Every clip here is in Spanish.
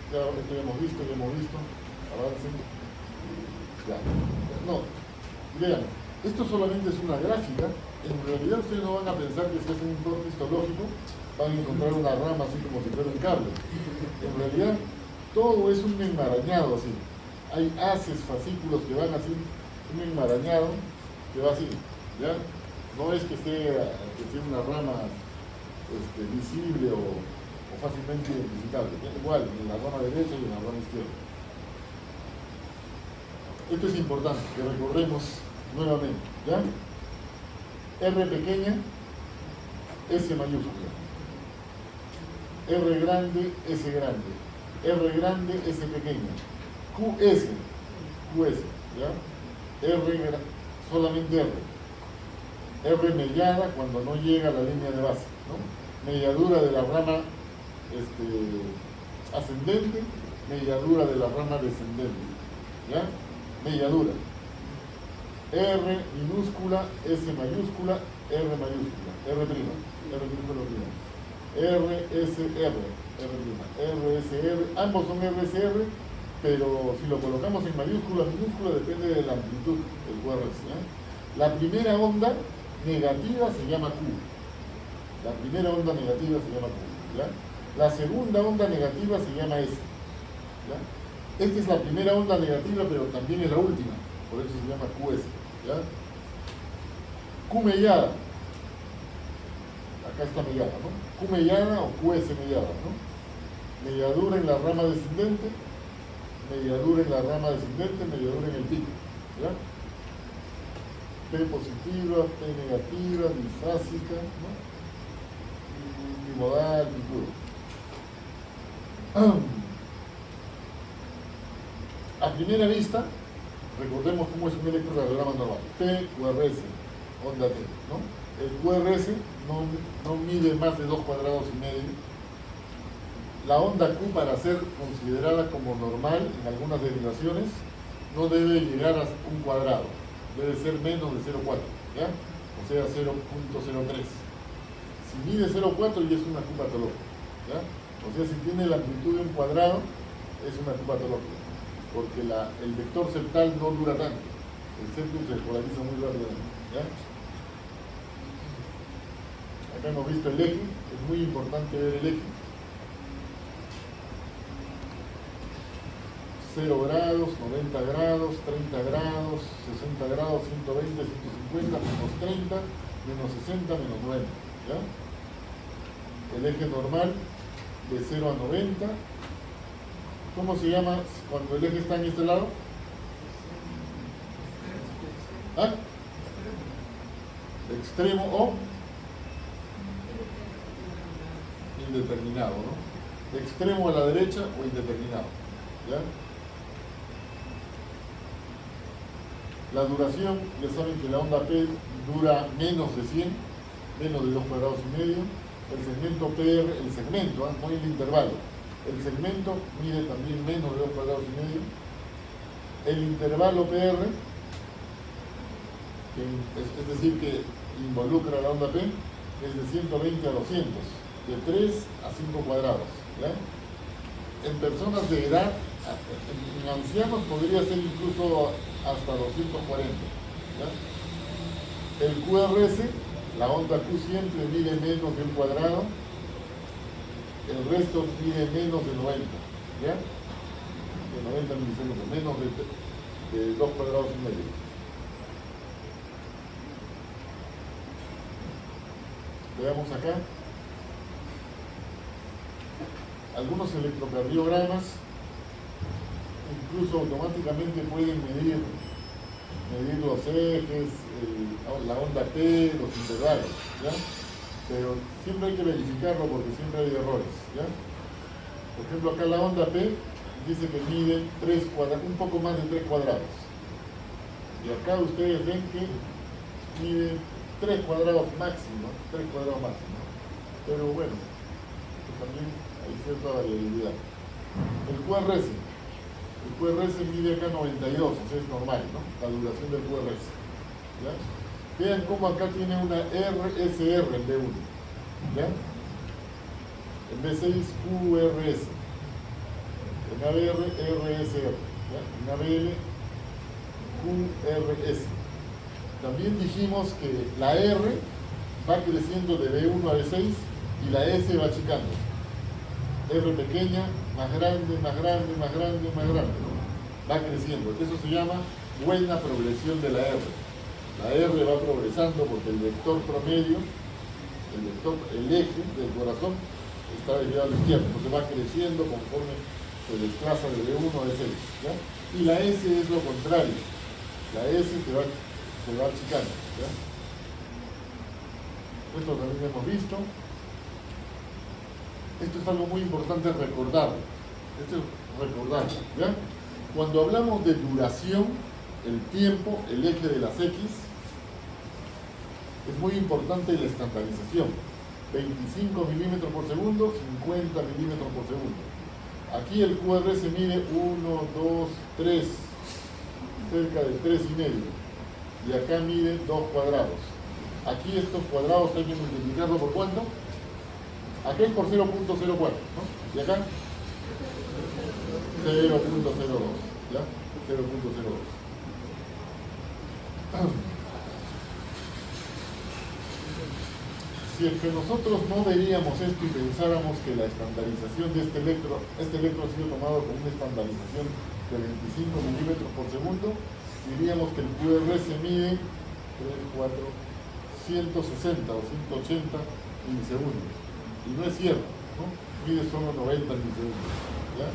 esto ya hemos visto, avancen. Ya. No, vean, esto solamente es una gráfica. En realidad ustedes no van a pensar que si hacen un corte histológico van a encontrar una rama así como si fuera un cable. En realidad todo es un enmarañado así. Hay haces, fascículos que van así, un enmarañado que va así, ¿ya? No es que sea una rama visible o fácilmente identificable. Igual en la rama derecha y en la rama izquierda. Esto es importante, que recordemos nuevamente, ¿ya? R pequeña, S mayúscula. R grande, S grande. R grande, S pequeña. QS, ¿ya? Solamente R. R mellada cuando no llega a la línea de base, ¿no? Melladura de la rama ascendente, melladura de la rama descendente, ¿ya? Melladura. R minúscula, S mayúscula, R mayúscula, R prima, RSR, RSR, ambos son RSR, pero si lo colocamos en mayúscula, minúscula, depende de la amplitud del QRS, ¿ya? La primera onda negativa se llama Q. La primera onda negativa se llama Q, ¿ya? La segunda onda negativa se llama S, ¿ya? Esta es la primera onda negativa, pero también es la última, por eso se llama QS, ¿ya? Q mellada. Acá está mellada, ¿no? Q mellada o QS mellada, ¿no? Melladura en la rama descendente, melladura en la rama descendente, melladura en el pico, ¿ya? P positiva, P negativa, bifásica, ¿no? Bimodal, bipolar. A primera vista, recordemos cómo es un electrocardiograma normal. P, QRS, onda T, ¿no? El QRS no mide más de 2,5 cuadrados. La onda Q, para ser considerada como normal en algunas derivaciones, no debe llegar a 1 cuadrado. Debe ser menos de 0,4, ¿ya? O sea, 0,03. Si mide 0,4 ya es una Q patológica, ¿ya? O sea, si tiene la amplitud de 1 cuadrado, es una Q patológica, porque el vector septal no dura tanto. El septum se polariza muy rápidamente, ¿ya? Acá hemos visto el eje, es muy importante ver el eje. 0 grados, 90 grados, 30 grados, 60 grados, 120, 150, menos 30, menos 60, menos 90, ¿ya? El eje normal de 0 a 90. ¿Cómo se llama cuando el eje está en este lado? ¿Ah? Extremo o indeterminado, ¿no? Extremo a la derecha o indeterminado, ¿ya? La duración, ya saben que la onda P dura menos de 100, menos de 2,5 cuadrados. El segmento PR, el segmento, no el intervalo. El segmento mide también menos de 2,5 cuadrados. El intervalo PR, es decir, que involucra la onda P, es de 120 a 200, de 3 a 5 cuadrados, ¿ya? En personas de edad, en ancianos podría ser incluso hasta 240, ¿ya? El QRS, la onda Q siempre mide menos de 1 cuadrado, el resto mide menos de 90, ¿ya? De 90 milisegundos, menos de 2,5 cuadrados. Veamos acá. Algunos electrocardiogramas incluso automáticamente pueden medir los ejes, la onda T, los intervalos, ¿ya? Pero siempre hay que verificarlo porque siempre hay errores, ¿ya? Por ejemplo, acá la onda P dice que mide 3 cuadrados, un poco más de 3 cuadrados. Y acá ustedes ven que mide 3 cuadrados máximo, 3 cuadrados máximo. Pero bueno, también hay cierta variabilidad. El QRS mide acá 92, o sea, es normal, ¿no? La duración del QRS, ¿ya? Vean cómo acá tiene una RSR en B1, ¿ya? En B6 QRS. en ABR, RSR, ¿ya? En ABL, QRS. También dijimos que la R va creciendo de B1 a B6 y la S va achicando. R pequeña, más grande, más grande, más grande, más grande, ¿no? Va creciendo. Eso se llama buena progresión de la R. La R va progresando porque el vector promedio, el eje del corazón está desviado a la izquierda, entonces va creciendo conforme se desplaza de B1 a B6, ¿ya? Y la S es lo contrario, la S se va achicando, ¿ya? Esto también hemos visto. Esto es algo muy importante recordar. ¿Ya? Cuando hablamos de duración, el tiempo, el eje de las X, es muy importante la estandarización. 25 milímetros por segundo, 50 milímetros por segundo. Aquí el QRS mide 1, 2, 3, cerca de 3,5. Y acá mide 2 cuadrados. Aquí estos cuadrados hay que multiplicarlo por ¿cuánto? Acá es por 0.04, ¿no? Y acá 0.02, ¿ya? 0.02. Si es que nosotros no veríamos esto y pensáramos que la estandarización de este electro ha sido tomado como una estandarización de 25 milímetros por segundo, diríamos que el QRS mide 160 o 180 milisegundos. Y no es cierto, ¿no? Mide solo 90 milisegundos, ¿ya?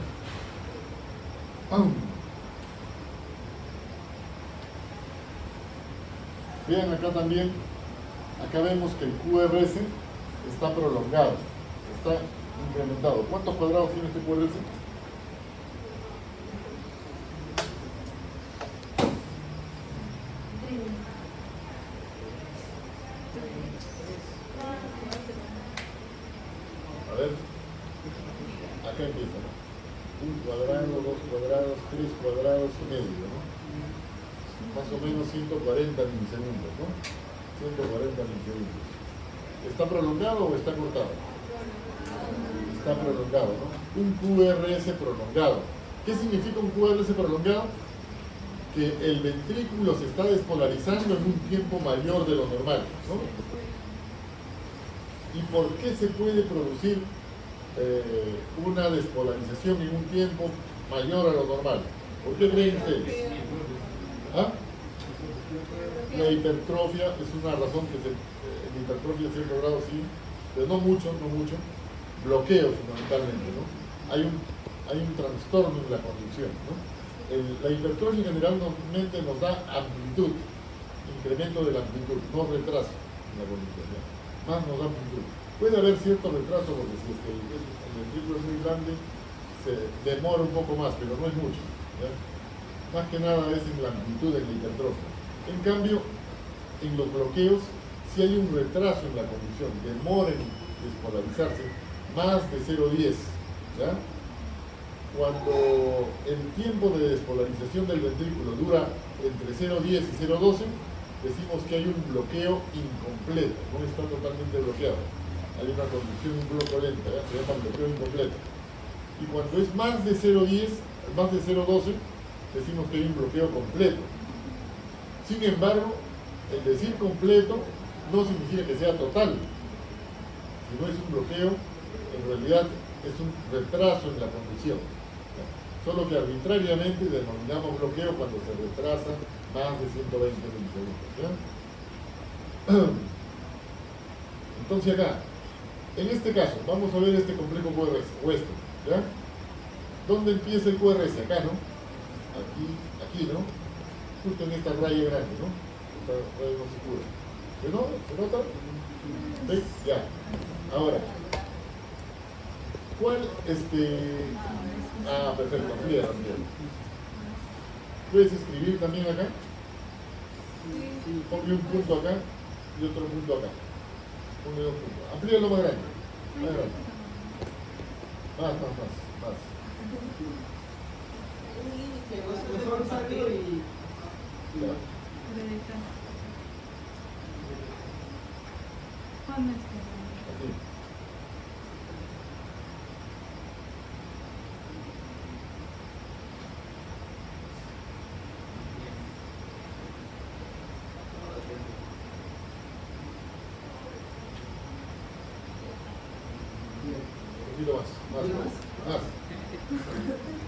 Vean acá también, acá vemos que el QRS está prolongado, está incrementado. ¿Cuántos cuadrados tiene este QRS? A ver, acá empieza, ¿no? 1 cuadrado, 2 cuadrados, 3 cuadrados y medio, ¿no? Más o menos 140 milisegundos, ¿no? 140 milisegundos. ¿Está prolongado o está cortado? Está prolongado, ¿no? Un QRS prolongado. ¿Qué significa un QRS prolongado? Que el ventrículo se está despolarizando en un tiempo mayor de lo normal, ¿no? ¿Y por qué se puede producir una despolarización en un tiempo mayor a lo normal? ¿Por qué creen ustedes? ¿Ah? La hipertrofia es una razón que la hipertrofia a cierto grado sí, pero no mucho, bloqueo fundamentalmente, ¿no? Hay un trastorno en la conducción, ¿no? La hipertrofia generalmente nos da amplitud, incremento de la amplitud, no retraso en la conducción, ¿ya? Más nos da amplitud. Puede haber cierto retraso porque si es que el ventrículo es muy grande, se demora un poco más, pero no es mucho, ¿ya? Más que nada es en la amplitud de la hipertrofia. En cambio, en los bloqueos, si hay un retraso en la conducción, demora en despolarizarse, más de 0,10, ¿ya? Cuando el tiempo de despolarización del ventrículo dura entre 0,10 y 0,12, decimos que hay un bloqueo incompleto, no está totalmente bloqueado. Hay una conducción un poco lenta, ¿ya? Se llama bloqueo incompleto. Y cuando es más de 0,10, más de 0,12, decimos que hay un bloqueo completo. Sin embargo, el decir completo no significa que sea total. Si no es un bloqueo, en realidad es un retraso en la conducción. Solo que arbitrariamente denominamos bloqueo cuando se retrasa más de 120 milisegundos, ¿ya? Entonces acá, en este caso, vamos a ver este complejo QRS, o esto, ¿ya? ¿Dónde empieza el QRS? Acá, ¿no? Aquí, ¿no? Justo en esta raya grande, ¿no? Esta raya no se cubre. ¿Se nota? ¿Sí? Ya. Ahora, ¿cuál, perfecto, amplía. ¿Puedes escribir también acá? Ponle un punto acá y otro punto acá. Ponle 2 puntos. Amplíalo más grande. Más grande. Más. Ya. Así.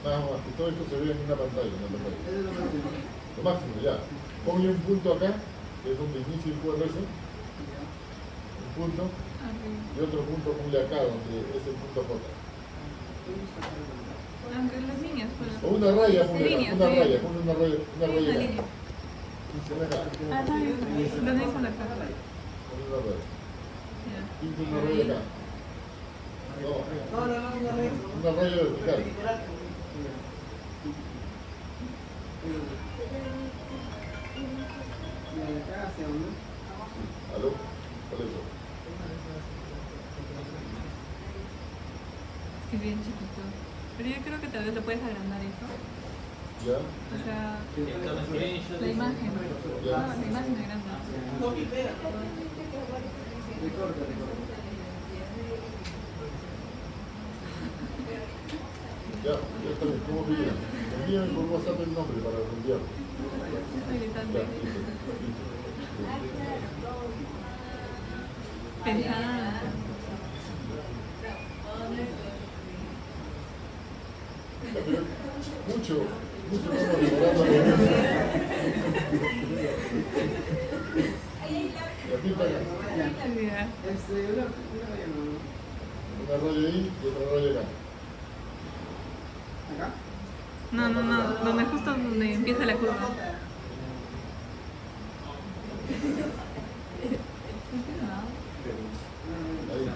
Nada más, que todo esto se ve en una pantalla, en la pantalla. Lo máximo, ya. Ponle un punto acá, que es donde inicia el QRS. Un punto. Y otro punto ponle acá, donde es el punto J. Aunque las líneas, pues. O una raya, ponle acá, Líneas, una sí. raya, ponle una raya Una acá. línea. Ponle acá. Ah, no, ¿dónde hizo la cara? Ponle una raya. Ya. Pinta una raya acá. No, una raya vertical. ¿Aló? ¿Cuál es eso? Es bien chiquito. Pero yo creo que tal vez lo puedes agrandar eso. ¿Ya? O sea, Screenshot. la imagen. Ya. Ah, la imagen es grande. Ya está bien, ¿cómo piden? Envíame por WhatsApp el nombre para enviarlo. Estoy gritando. Ya, listo, listo. Pensada. Ya, pero mucho estamos demorando. La pinta acá. Ya. Una raya ahí y otra raya acá. ¿Acá? No, no, no. Donde justo donde empieza la curva. Ahí.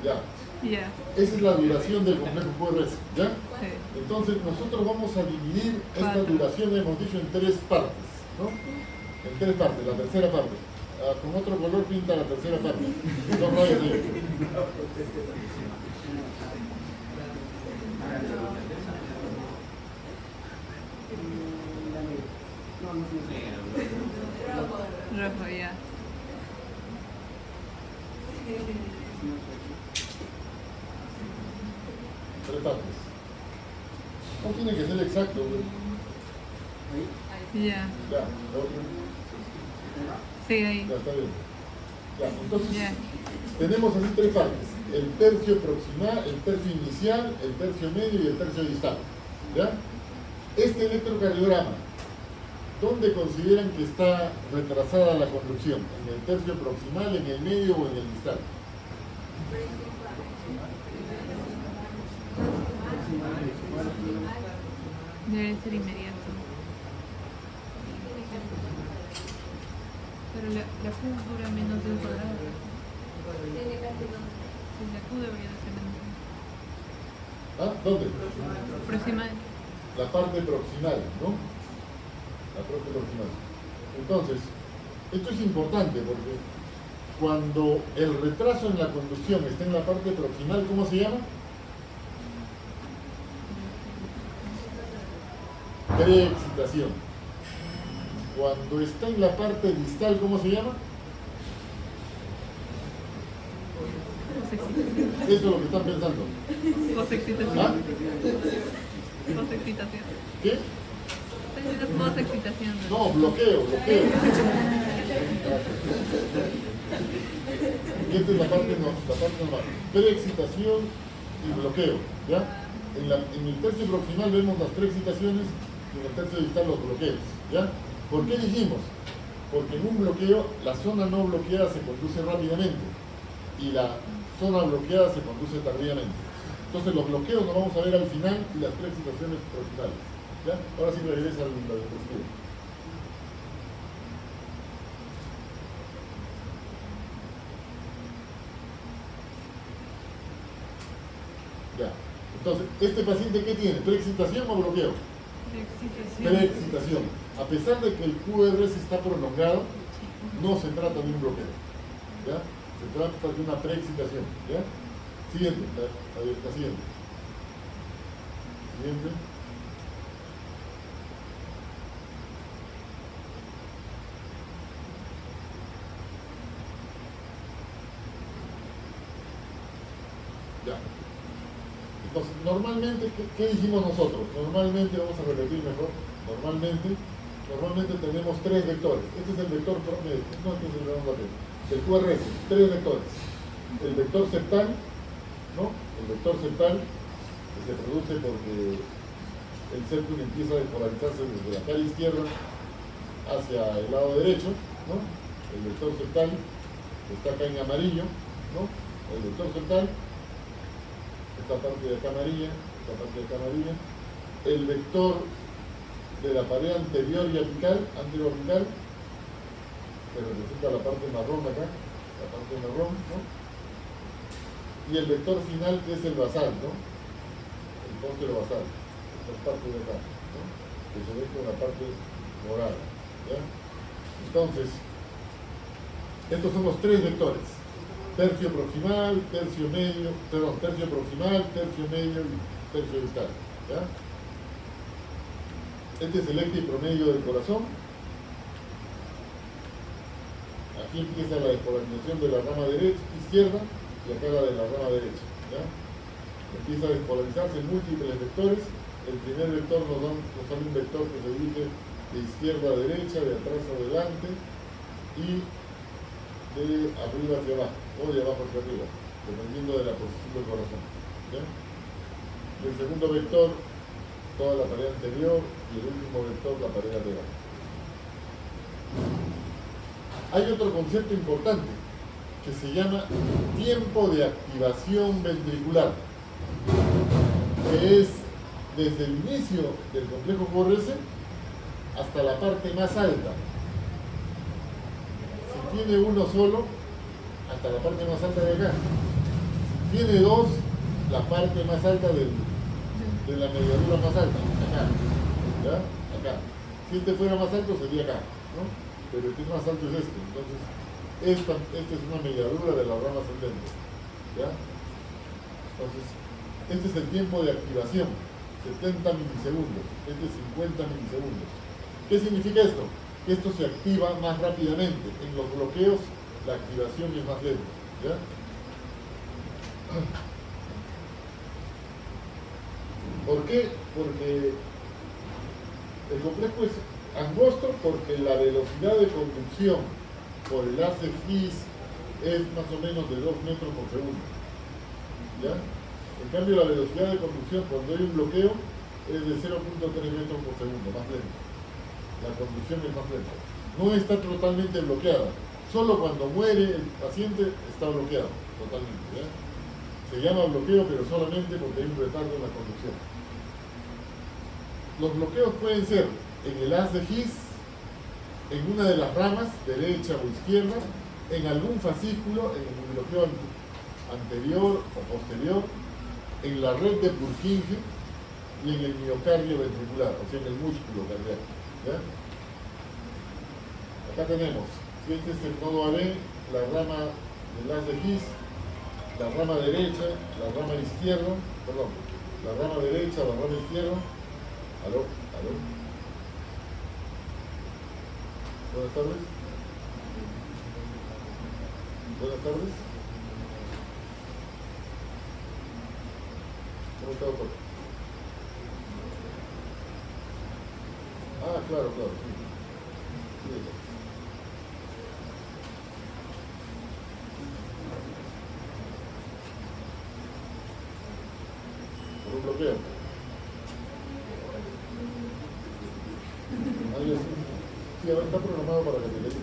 Ya. Ya. Esa es la duración del complejo QRS, ¿ya? Sí. Entonces nosotros vamos a dividir esta 4. duración, hemos dicho, en 3 partes, ¿no? En 3 partes, la tercera parte. Ah, con otro color pinta la tercera parte. 2 rayas ahí. Rojo, ya. Tres partes. No tiene que ser exacto, güey. Ya. Ya, la otra. Sí, ahí. Ya, está bien. Ya, entonces Ya. tenemos así 3 partes. El tercio proximal, el tercio inicial, el tercio medio y el tercio distal. ¿Ya? Este electrocardiograma, ¿dónde consideran que está retrasada la conducción? ¿En el tercio proximal, en el medio o en el distal? Debe ser inmediato. Pero la Q dura menos de un cuadrado. Sí, la Q debería de ser menos. ¿Ah? ¿Dónde? Proximal. La parte proximal, ¿no? La parte proximal. Entonces, esto es importante porque cuando el retraso en la conducción está en la parte proximal, ¿cómo se llama? Preexcitación. Cuando está en la parte distal, ¿cómo se llama? Posexcitación. Eso es lo que están pensando. Posexcitación. ¿Ah? Posexcitación. ¿Qué? Estoy diciendo posexcitación. No, bloqueo. Y esta es la parte normal. Preexcitación y bloqueo, ¿ya? En el tercio proximal vemos las preexcitaciones y en el tercio distal los bloqueos, ¿ya? ¿Por qué dijimos? Porque en un bloqueo la zona no bloqueada se conduce rápidamente y la zona bloqueada se conduce tardíamente. Entonces los bloqueos los vamos a ver al final y las preexcitaciones proximales, ¿ya? Ahora sí regresa al diapositiva. Ya. Entonces, ¿este paciente qué tiene? ¿Preexcitación o bloqueo? Posexcitación. Preexcitación. A pesar de que el QRS está prolongado, no se trata de un bloqueo. ¿Ya? Se trata de una preexcitación. ¿Ya? Siguiente, la siguiente. Siguiente. Ya. Entonces, normalmente, ¿qué dijimos nosotros? Normalmente, vamos a repetir mejor, normalmente tenemos 3 vectores. Este es el vector promedio, no, este es el vector promedio. El QRS, 3 vectores. El vector septal, ¿no? El vector septal, que se produce porque el septum empieza a despolarizarse desde la cara izquierda hacia el lado derecho, ¿no? El vector septal está acá en amarillo, ¿no? El vector septal, esta parte de acá amarilla, esta parte de acá amarilla, el vector de la pared anterior y apical, anteroapical, que representa la parte marrón acá, la parte marrón, ¿no? Y el vector final, que es el basal, ¿no? El póstero basal, esta parte de acá, ¿no? Que se ve con la parte morada, ¿ya? Entonces, estos son los tres vectores: tercio proximal, tercio medio, perdón, tercio proximal, tercio medio y tercio distal, ¿ya? Este es el eje promedio del corazón. Aquí empieza la despolarización de la rama derecha, izquierda, y acá la de la rama derecha, ¿ya? Empieza a despolarizarse en múltiples vectores. El primer vector nos sale un vector que se dirige de izquierda a derecha, de atrás a adelante, y de arriba hacia abajo, o de abajo hacia arriba, dependiendo de la posición del corazón, ¿ya? Y el segundo vector, toda la pared anterior, y el último vector, la pared lateral. Hay otro concepto importante que se llama tiempo de activación ventricular, que es desde el inicio del complejo QRS hasta la parte más alta. Si tiene uno solo, hasta la parte más alta de acá. Si tiene dos, la parte más alta de la mediadura más alta, acá, ¿ya? Acá. Si este fuera más alto sería acá, ¿no? Pero el que es más alto es este. Entonces, esta es una mediadura de la rama ascendente, ¿ya? Entonces, este es el tiempo de activación, 70 milisegundos, este es 50 milisegundos. ¿Qué significa esto? Que esto se activa más rápidamente. En los bloqueos, la activación es más lenta, ¿ya? ¿Por qué? Porque el complejo es angosto, porque la velocidad de conducción por el haz de His es más o menos de 2 metros por segundo, ¿ya? En cambio, la velocidad de conducción cuando hay un bloqueo es de 0.3 metros por segundo, más lento. La conducción es más lenta. No está totalmente bloqueada. Solo cuando muere el paciente está bloqueado totalmente, ¿ya? Se llama bloqueo, pero solamente porque hay un retardo en la conducción. Los bloqueos pueden ser en el haz de His, en una de las ramas, derecha o izquierda, en algún fascículo, en el bloqueo anterior o posterior, en la red de Purkinje y en el miocardio ventricular, o sea, en el músculo cardíaco, ¿ya? Acá tenemos, si este es el nodo AB, la rama del haz de His, la rama derecha, la rama izquierda, perdón, la rama derecha, la rama izquierda. ¿Aló? ¿Aló? Buenas tardes. Buenas tardes. ¿Cómo está, doctor? Ah, claro, claro, sí. Sí, doctor. Por un bloqueo. Sí, ahora está programado para que te lees.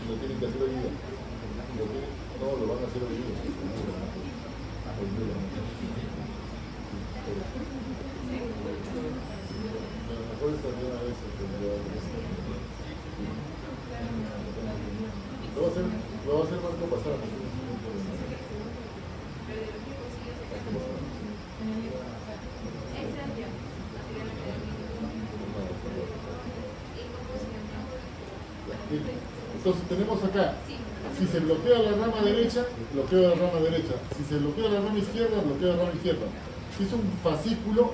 Lo tienen que hacer hoy día. No, lo van a hacer hoy día. Mejor esta una vez. Lo va a hacer Marco pasar. Entonces tenemos acá, si se bloquea la rama derecha, bloqueo la rama derecha. Si se bloquea la rama izquierda, bloqueo la rama izquierda. Si es un fascículo,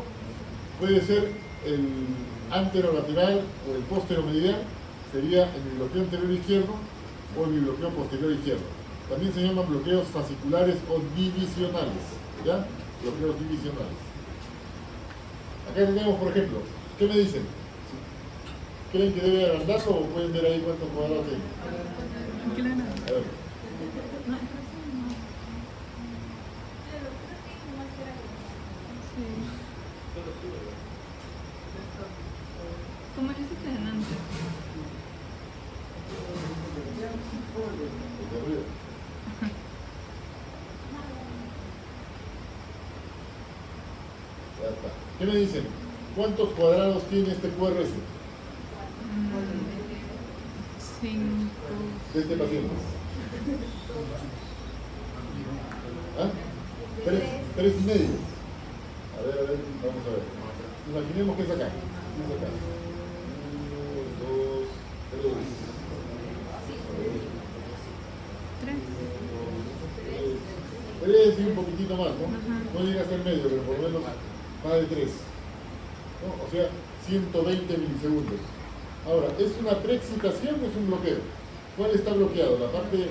puede ser el anterolateral o el posteromedial, sería en el bloqueo anterior izquierdo o en el bloqueo posterior izquierdo. También se llaman bloqueos fasciculares o divisionales, ¿ya? Bloqueos divisionales. Acá tenemos, por ejemplo, ¿qué me dicen? ¿Creen que debe agrandarlo o pueden ver ahí cuántos cuadrados tiene? Aquí lo ven. A ver. No, sí. Como lo hiciste antes. El de arriba. Ya está. ¿Qué me dicen? ¿Cuántos cuadrados tiene este QRS? 5. De este paciente. ¿Ah? Tres y medio. A ver, vamos a ver. Imaginemos que es acá. Es acá. 1, 2, 3. 3 y un poquitito más, ¿no? No llega a ser medio, pero por lo menos más de 3. ¿No? O sea, 120 milisegundos. Ahora, ¿es una preexcitación o es un bloqueo? ¿Cuál está bloqueado? ¿La parte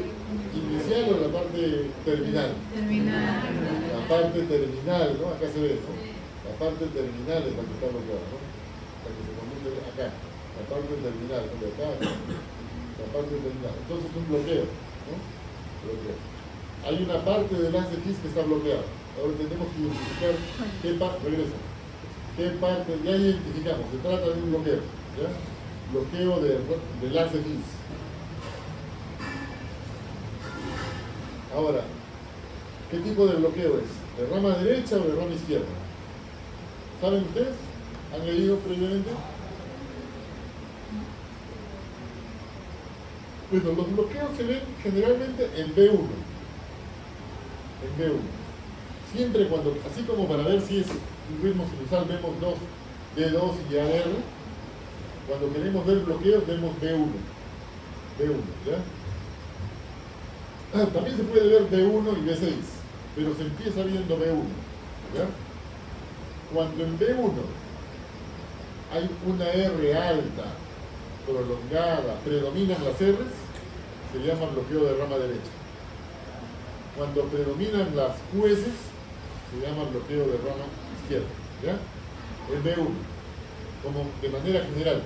inicial o la parte terminal? Terminal. La parte terminal, ¿no? Acá se ve, ¿no? La parte terminal es la que está bloqueada, ¿no? La que se conduce acá. La parte terminal, ¿no? De acá, acá. La parte terminal. Entonces es un bloqueo, ¿no? Bloqueo. Hay una parte del haz de His que está bloqueada. Ahora tenemos que identificar qué parte, regresa. ¿Qué parte? Ya identificamos, se trata de un bloqueo, ¿ya? Bloqueo del haz de His. Ahora, ¿qué tipo de bloqueo es? ¿De rama derecha o de rama izquierda? ¿Saben ustedes? ¿Han leído previamente? Bueno, los bloqueos se ven generalmente en B1. En B1. Siempre cuando, así como para ver si es un ritmo sinusal, vemos D2 y AR. Cuando queremos ver bloqueos, vemos B1. B1, ¿ya? También se puede ver B1 y B6, pero se empieza viendo B1, ¿ya? Cuando en B1 hay una R alta, prolongada, predominan las R's, se llama bloqueo de rama derecha. Cuando predominan las QS, se llama bloqueo de rama izquierda, ¿ya? En B1, como de manera general,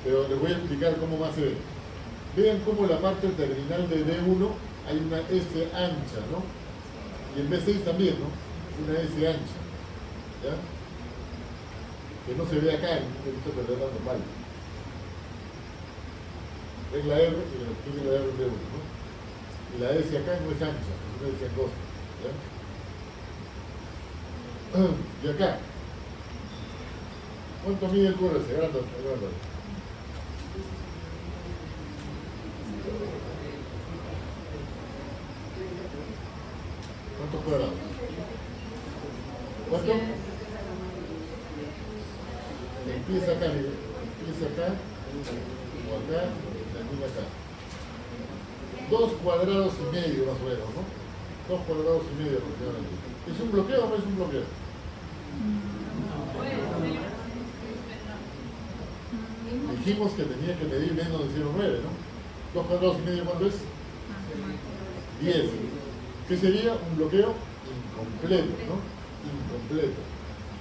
pero les voy a explicar cómo más se ve. Vean cómo la parte terminal de B1 hay una S ancha, ¿no? Y en B6 también, ¿no? Una S ancha, ¿ya? Que no se ve acá, he visto que está normal. Es la R, y tiene la R en B1, ¿no? Y la S acá no es ancha, es una S angosta, ¿ya? Y acá, ¿cuánto mide el QRS? Agranda. ¿Cuántos cuadrados? ¿Cuánto? Empieza acá, mire. Empieza acá, o acá, y termina acá. 2 cuadrados y medio más o menos, ¿no? 2 cuadrados y medio aproximadamente. ¿Es un bloqueo o no es un bloqueo? Dijimos que tenía que medir menos de 0,9, ¿no? 2 cuadrados y medio, ¿cuánto es? 10. ¿Qué sería? Un bloqueo incompleto, ¿no? Incompleto.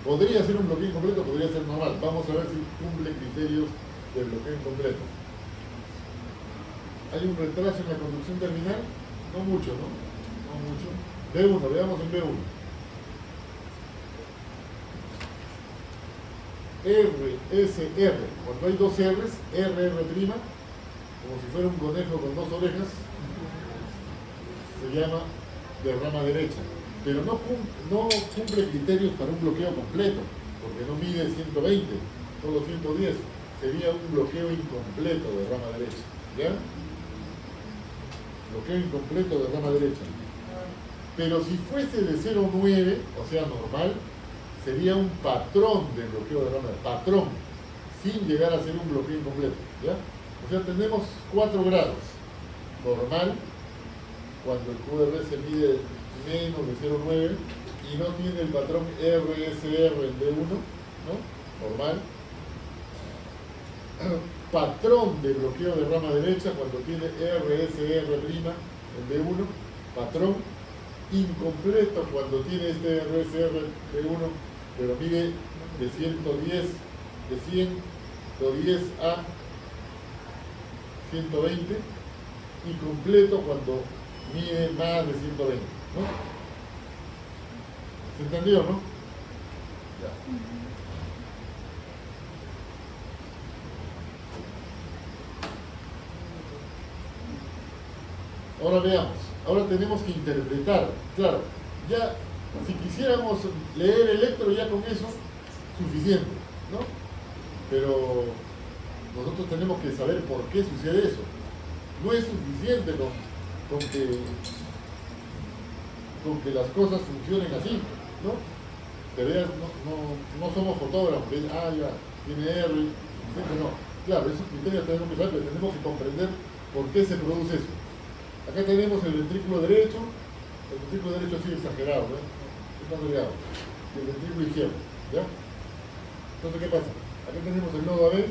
Podría ser un bloqueo incompleto, podría ser normal. Vamos a ver si cumple criterios de bloqueo incompleto. ¿Hay un retraso en la conducción terminal? No mucho, ¿no? No mucho. B1, veamos en B1. RSR, cuando hay dos R's, RR', como si fuera un conejo con 2 orejas, se llama de rama derecha, pero no cumple criterios para un bloqueo completo, porque no mide 120, solo 110, sería un bloqueo incompleto de rama derecha, ¿ya? Bloqueo incompleto de rama derecha. Pero si fuese de 0,9, o sea normal, sería un patrón de bloqueo de rama derecha, patrón, sin llegar a ser un bloqueo incompleto, ¿ya? O sea, tenemos 4 grados, normal, cuando el QRS mide menos de 0,9 y no tiene el patrón RSR en B1, ¿no? Normal. Patrón de bloqueo de rama derecha cuando tiene RSR' en B1, patrón. Incompleto cuando tiene este RSR B1, pero mide de 110 a 120 y completo cuando mide más de 120, ¿no? ¿Se entendió, no? Ya. Ahora veamos, ahora tenemos que interpretar, claro, ya si quisiéramos leer electro ya con eso, suficiente, ¿no? Pero nosotros tenemos que saber por qué sucede eso. No es suficiente con que las cosas funcionen así, ¿no? Te veas, no somos fotógrafos, que ya, tiene R, suficiente, no. Claro, esos criterios tenemos que saber, pero tenemos que comprender por qué se produce eso. Acá tenemos el ventrículo derecho así exagerado, ¿no? Es más delgado, y el ventrículo izquierdo, ¿ya? Entonces, ¿qué pasa? Acá tenemos el nodo AB,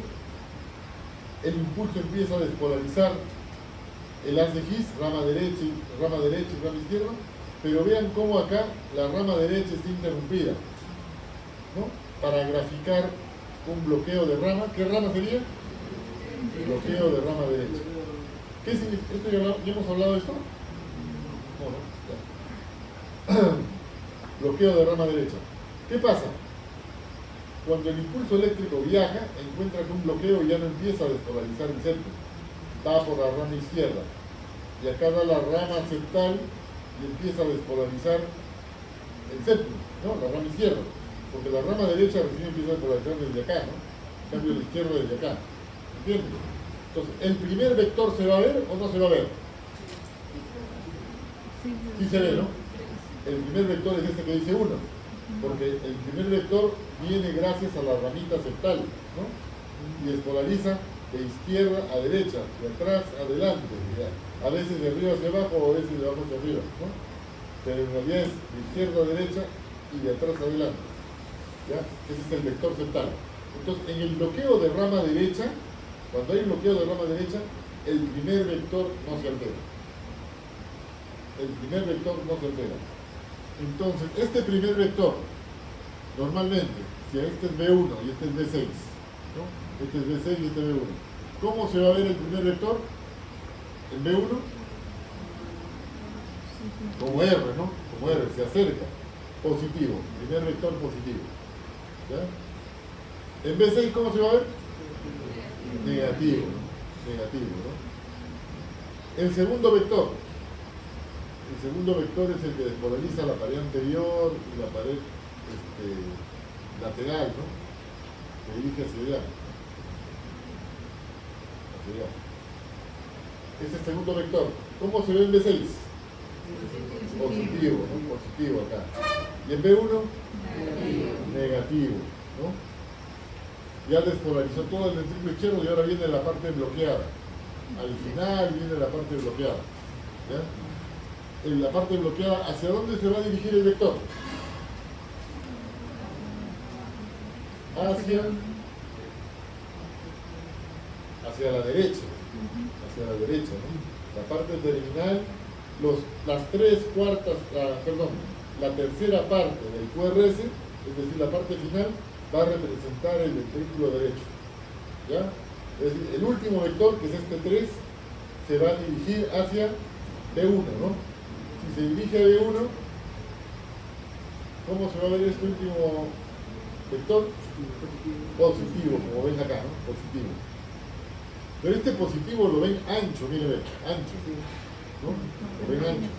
el impulso empieza a despolarizar el haz de His, rama derecha y rama izquierda, pero vean cómo acá la rama derecha está interrumpida, ¿no? Para graficar un bloqueo de rama. ¿Qué rama sería? Bloqueo de rama derecha. ¿Qué significa? ¿Esto ya hemos hablado de esto? No, ya. Bloqueo de rama derecha. ¿Qué pasa? Cuando el impulso eléctrico viaja, encuentra que un bloqueo ya no empieza a despolarizar el centro, va por la rama izquierda, y acá da la rama septal y empieza a despolarizar el centro, ¿no? La rama izquierda, porque la rama derecha recién empieza a despolarizar desde acá, ¿no? En cambio la izquierda desde acá, ¿entiendes? Entonces, ¿el primer vector se va a ver o no se va a ver? Sí se ve, ¿no? El primer vector es este que dice 1, porque el primer vector viene gracias a la ramita septal, ¿no? Y despolariza de izquierda a derecha, de atrás a adelante, a veces de arriba hacia abajo o a veces de abajo hacia arriba, ¿no? Pero en realidad es de izquierda a derecha y de atrás a adelante, ¿ya? Ese es el vector septal. Entonces, en el bloqueo de rama derecha, cuando hay bloqueo de rama derecha, el primer vector no se altera. El primer vector no se altera. Entonces, este primer vector, normalmente, si este es B1 y este es B6, ¿no? Este es B6 y este es B1. ¿Cómo se va a ver el primer vector? En B1, como R, ¿no? Como R, se acerca. Positivo, primer vector positivo. ¿Ya? En B6, ¿cómo se va a ver? Negativo, ¿no? Negativo, ¿no? El segundo vector es el que despolariza la pared anterior y la pared lateral, ¿no? Se dirige hacia allá. Hacia allá. Ese segundo vector, ¿cómo se ve en B6? Positivo, ¿no? Positivo acá. ¿Y en B1? Negativo, ¿no? Ya despolarizó todo el ventrículo izquierdo y ahora viene la parte bloqueada. Al final viene la parte bloqueada, ¿ya? En la parte bloqueada, ¿hacia dónde se va a dirigir el vector? Hacia la derecha. Hacia la derecha, ¿no? La parte terminal, la tercera parte del QRS, es decir, la parte final, va a representar el ventrículo derecho, ¿ya? Es decir, el último vector, que es este 3, se va a dirigir hacia B1, ¿no? Si se dirige a B1, ¿cómo se va a ver este último vector? Positivo, como ven acá, ¿no? Positivo. Pero este positivo lo ven ancho, miren, ancho, ¿no? Lo ven ancho.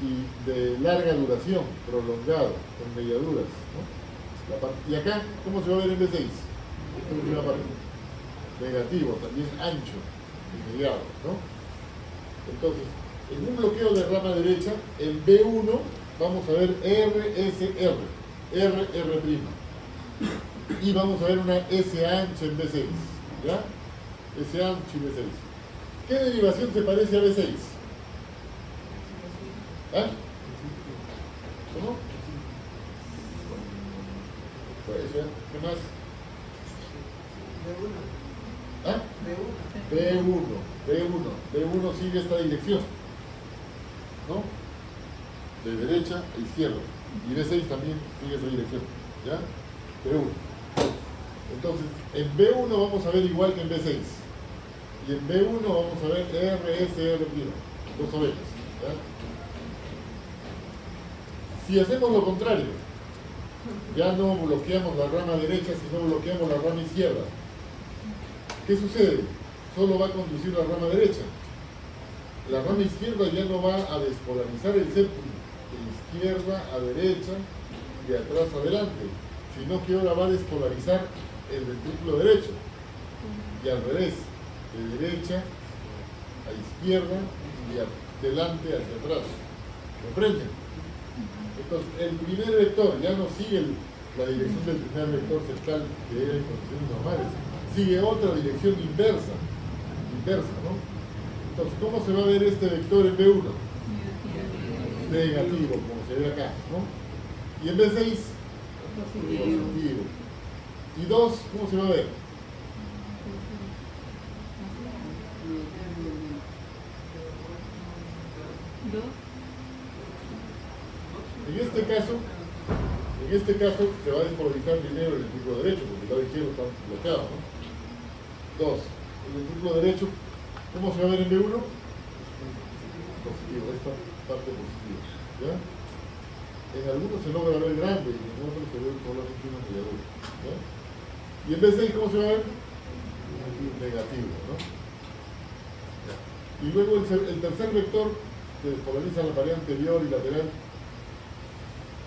Y de larga duración, prolongado, con mediaduras, ¿no? Y acá, ¿cómo se va a ver en B6? Esta última parte. Negativo, también ancho, mediado, ¿no? Entonces, en un bloqueo de rama derecha, en B1 vamos a ver RSR, RR'. Y vamos a ver una S ancha en B6, ¿ya? S ancho y B6. ¿Qué derivación se parece a B6? ¿Ah? ¿Cómo? ¿Qué más? ¿Ah? B1 sigue esta dirección, ¿no? De derecha a izquierda. Y B6 también sigue esa dirección, ¿ya? B1. Entonces, en B1 vamos a ver igual que en B6. Y en B1 vamos a ver RSR', dos ovejas, ¿ya? Si hacemos lo contrario, ya no bloqueamos la rama derecha, sino bloqueamos la rama izquierda, ¿qué sucede? Solo va a conducir la rama derecha. La rama izquierda ya no va a despolarizar el séptimo, de izquierda a derecha, de atrás a adelante, sino que ahora va a despolarizar el ventrículo derecho, y al revés, de derecha a izquierda y de adelante hacia atrás. ¿Comprenden? Entonces, el primer vector ya no sigue la dirección del primer vector septal que era en condiciones normales, sigue otra dirección inversa, ¿no? Entonces, ¿cómo se va a ver este vector en B1? Negativo, como se ve acá, ¿no? Y en B6, positivo. Y 2, ¿cómo se va a ver? En este caso se va a despolarizar primero el ventrículo derecho, porque el lado izquierdo está bloqueado, ¿no? 2. El ventrículo derecho, ¿cómo se va a ver en B1? Positivo, esta parte positiva, ¿ya? En algunos se logra ver grande y en otros se ve solamente una mediadura, ¿ya? Y en B6, ¿cómo se va a ver? Negativo, ¿no? ¿Ya? Y luego el tercer vector que despolariza la pared anterior y lateral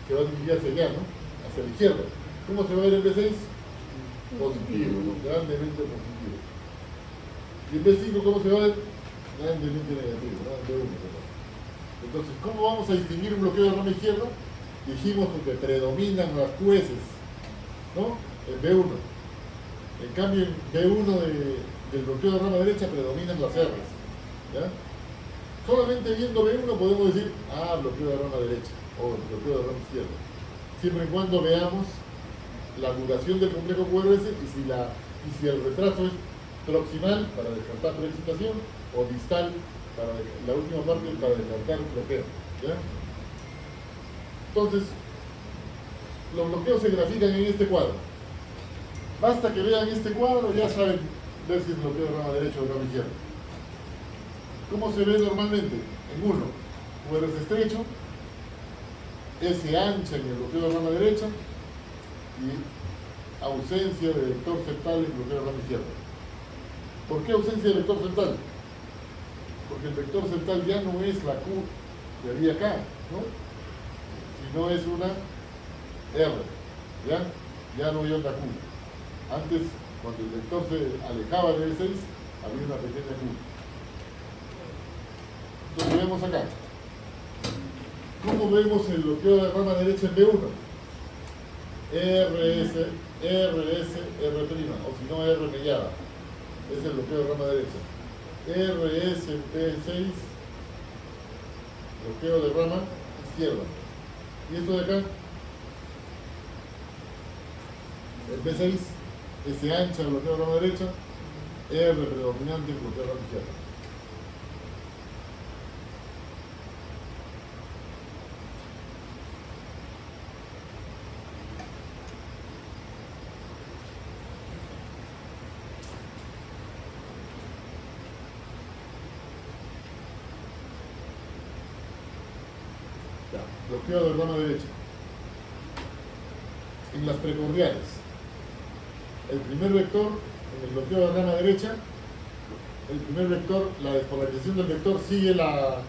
que va a dirigir hacia allá, ¿no? Hacia la izquierda. ¿Cómo se va a ver en B6? Positivo, ¿no? Grandemente positivo. Y en B5, ¿cómo se va a ver? Grandemente negativo, ¿no? En B1, ¿verdad? Entonces, ¿cómo vamos a distinguir un bloqueo de rama izquierda? Dijimos porque predominan las QS, ¿no? En B1. En cambio, en B1 del bloqueo de rama derecha predominan las R's, ¿ya? Solamente viendo B1 podemos decir, bloqueo de rama derecha o bloqueo de rama izquierda, siempre y cuando veamos la duración del complejo QRS y si el retraso es proximal para descartar preexcitación o distal para la última parte para descartar bloqueo, ¿ya? Entonces, los bloqueos se grafican en este cuadro. Basta que vean este cuadro, ya saben ver si es bloqueo de rama derecha o de rama izquierda. ¿Cómo se ve normalmente? En uno, QRS estrecho, S ancha en el bloqueo de rama derecha y ausencia de vector septal en el bloqueo de rama izquierda. ¿Por qué ausencia de vector septal? Porque el vector septal ya no es la Q que había acá, ¿no? Sino es una R, ¿ya? Ya no hay otra Q. Antes, cuando el vector se alejaba de B6, había una pequeña Q. Entonces vemos acá. ¿Cómo vemos el bloqueo de rama derecha en B1? RS, R', o si no R mellada. Es el bloqueo de rama derecha. RS, P6, bloqueo de rama izquierda. ¿Y esto de acá? El P6, S ancha, bloqueo de rama derecha, R predominante, bloqueo de rama izquierda. Bloqueo de rama derecha. En las precordiales, el primer vector, en el bloqueo de rama derecha, el primer vector, la despolarización del vector sigue la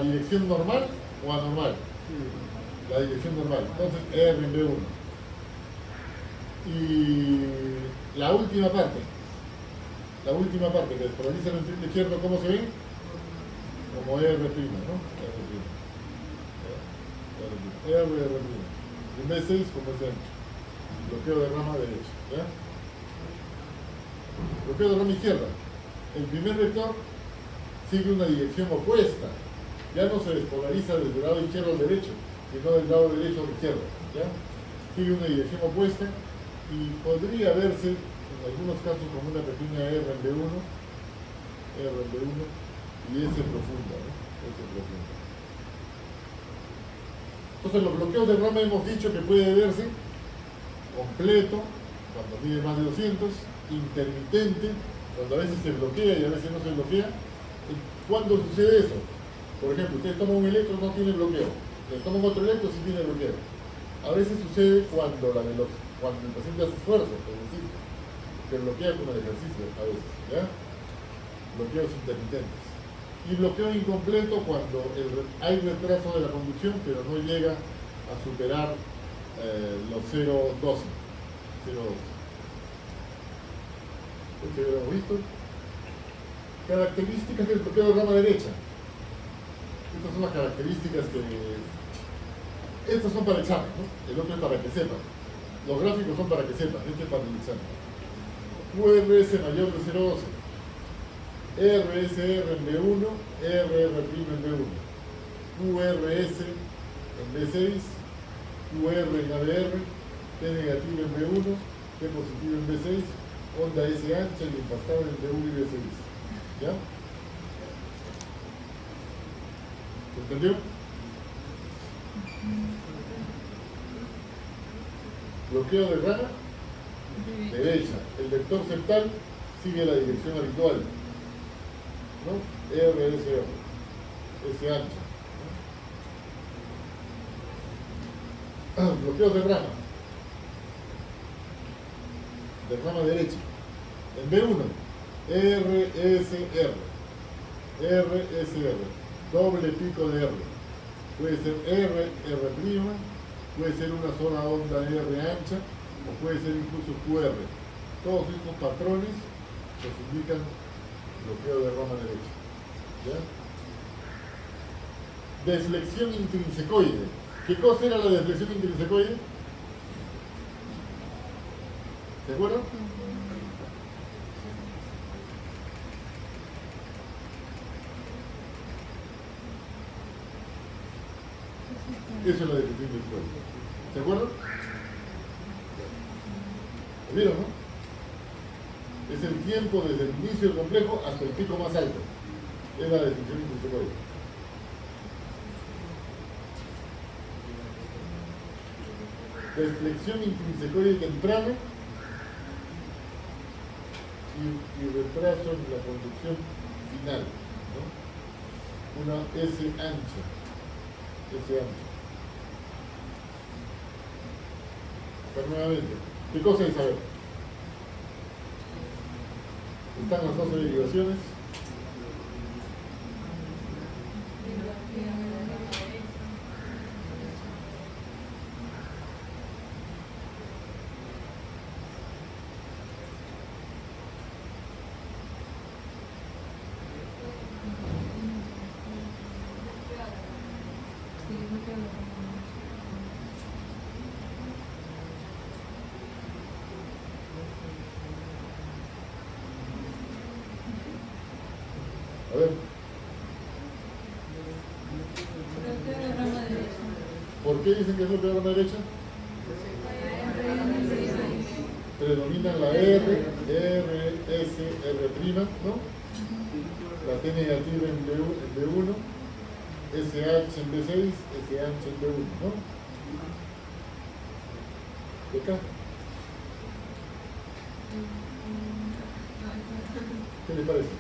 dirección normal o anormal. La dirección normal. Entonces, R en B1. Y la última parte que despolariza el ventrículo izquierdo, ¿cómo se ve? Como R', ¿no? R'. En B6 como es ancho. Bloqueo de rama derecha, ¿ya? Bloqueo de rama izquierda. El primer vector sigue una dirección opuesta. Ya no se despolariza desde el lado izquierdo al derecho, sino del lado derecho al izquierdo, ¿ya? Sigue una dirección opuesta y podría verse en algunos casos como una pequeña R en B1 y S profunda, ¿no? S profunda. Entonces los bloqueos de rama hemos dicho que puede verse completo, cuando mide más de 200, intermitente, cuando a veces se bloquea y a veces no se bloquea. ¿Cuándo sucede eso? Por ejemplo, ustedes toman un electro, no tiene bloqueo. Le toman otro electro, sí tiene bloqueo. A veces sucede cuando el paciente hace esfuerzo, es decir, se bloquea con el ejercicio, a veces, ¿ya? Bloqueos intermitentes. Y bloqueo incompleto cuando hay retraso de la conducción, pero no llega a superar los 0,12. ¿Lo hemos visto? Características del bloqueo de rama derecha. Estas son las características estas son para el examen, ¿no? El otro es para que sepan. Los gráficos son para que sepan, este es para el examen. QRS mayor de 0,12. RSR en B1, RR' en B1. QRS en B6, QR en ABR, T negativo en B1, T positivo en B6, onda S ancha y empastado en B1 y B6. ¿Ya? ¿Se entendió? Bloqueo de rama derecha. El vector septal sigue la dirección habitual, ¿no? RSR, S ancha. ¿No? Bloqueos de rama derecha. En B1, RSR, doble pico de R. Puede ser R', puede ser una sola onda R ancha, o puede ser incluso QR. Todos estos patrones nos indican bloqueo de rama derecha. ¿Ya? Desflexión intrinsecoide. ¿Qué cosa era la desflexión intrinsecoide? ¿Se acuerdan? Eso es la desflexión intrinsecoide. ¿Se acuerdan? ¿Lo vieron, no? Es el tiempo desde el inicio del complejo hasta el pico más alto. Es la desflexión intrinsecoide. Desflexión intrinsecoide temprana y retraso en la conducción final, ¿no? Una S ancha. Pero nuevamente, ¿qué cosa es saber? Están las 12 derivaciones. A ver. ¿Por qué dicen que es bloqueo de rama derecha? Predominan la R, S, R', ¿no? La T negativa en B1, SH en B6, SH en B1, ¿no? ¿De acá? ¿Qué le parece?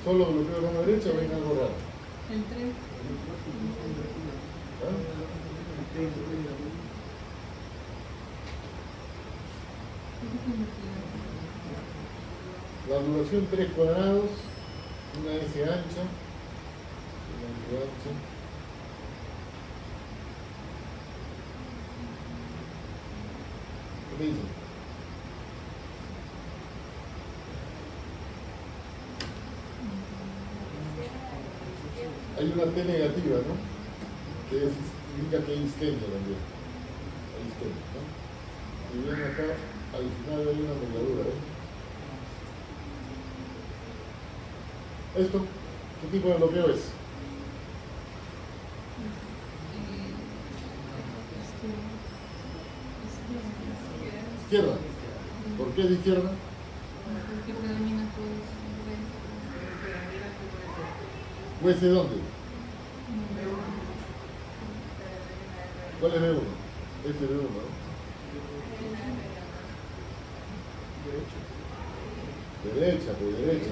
¿Solo bloqueo de rama derecha o ven algo raro? El 3. La duración 3 cuadrados, una S ancha, ¿Qué me dicen? Hay una T negativa, ¿no? Que indica que hay isquemia también. Hay isquemia, ¿no? Y bien acá, al final hay una megadura, ¿Esto? ¿Qué tipo de bloqueo es? Izquierda. ¿Por qué de izquierda? Porque predomina todo eso. ¿Cuece dónde? ¿Cuál es B1? Este es B1, ¿no? Derecha, pues derecha.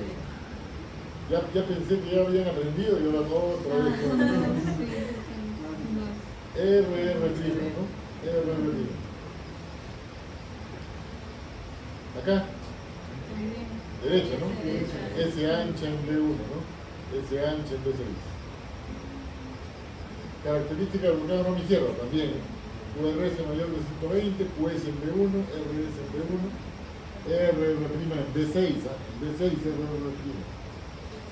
Ya pensé que ya habían aprendido y ahora otra vez. R, ¿no? R. Acá. Derecha, ¿no? S ancha en B1, ¿no? S ancha en B6. Característica del bloqueo de rama izquierda también. QRS mayor de 120, QS en B1, RS en B1, R en B6, en B6 R'.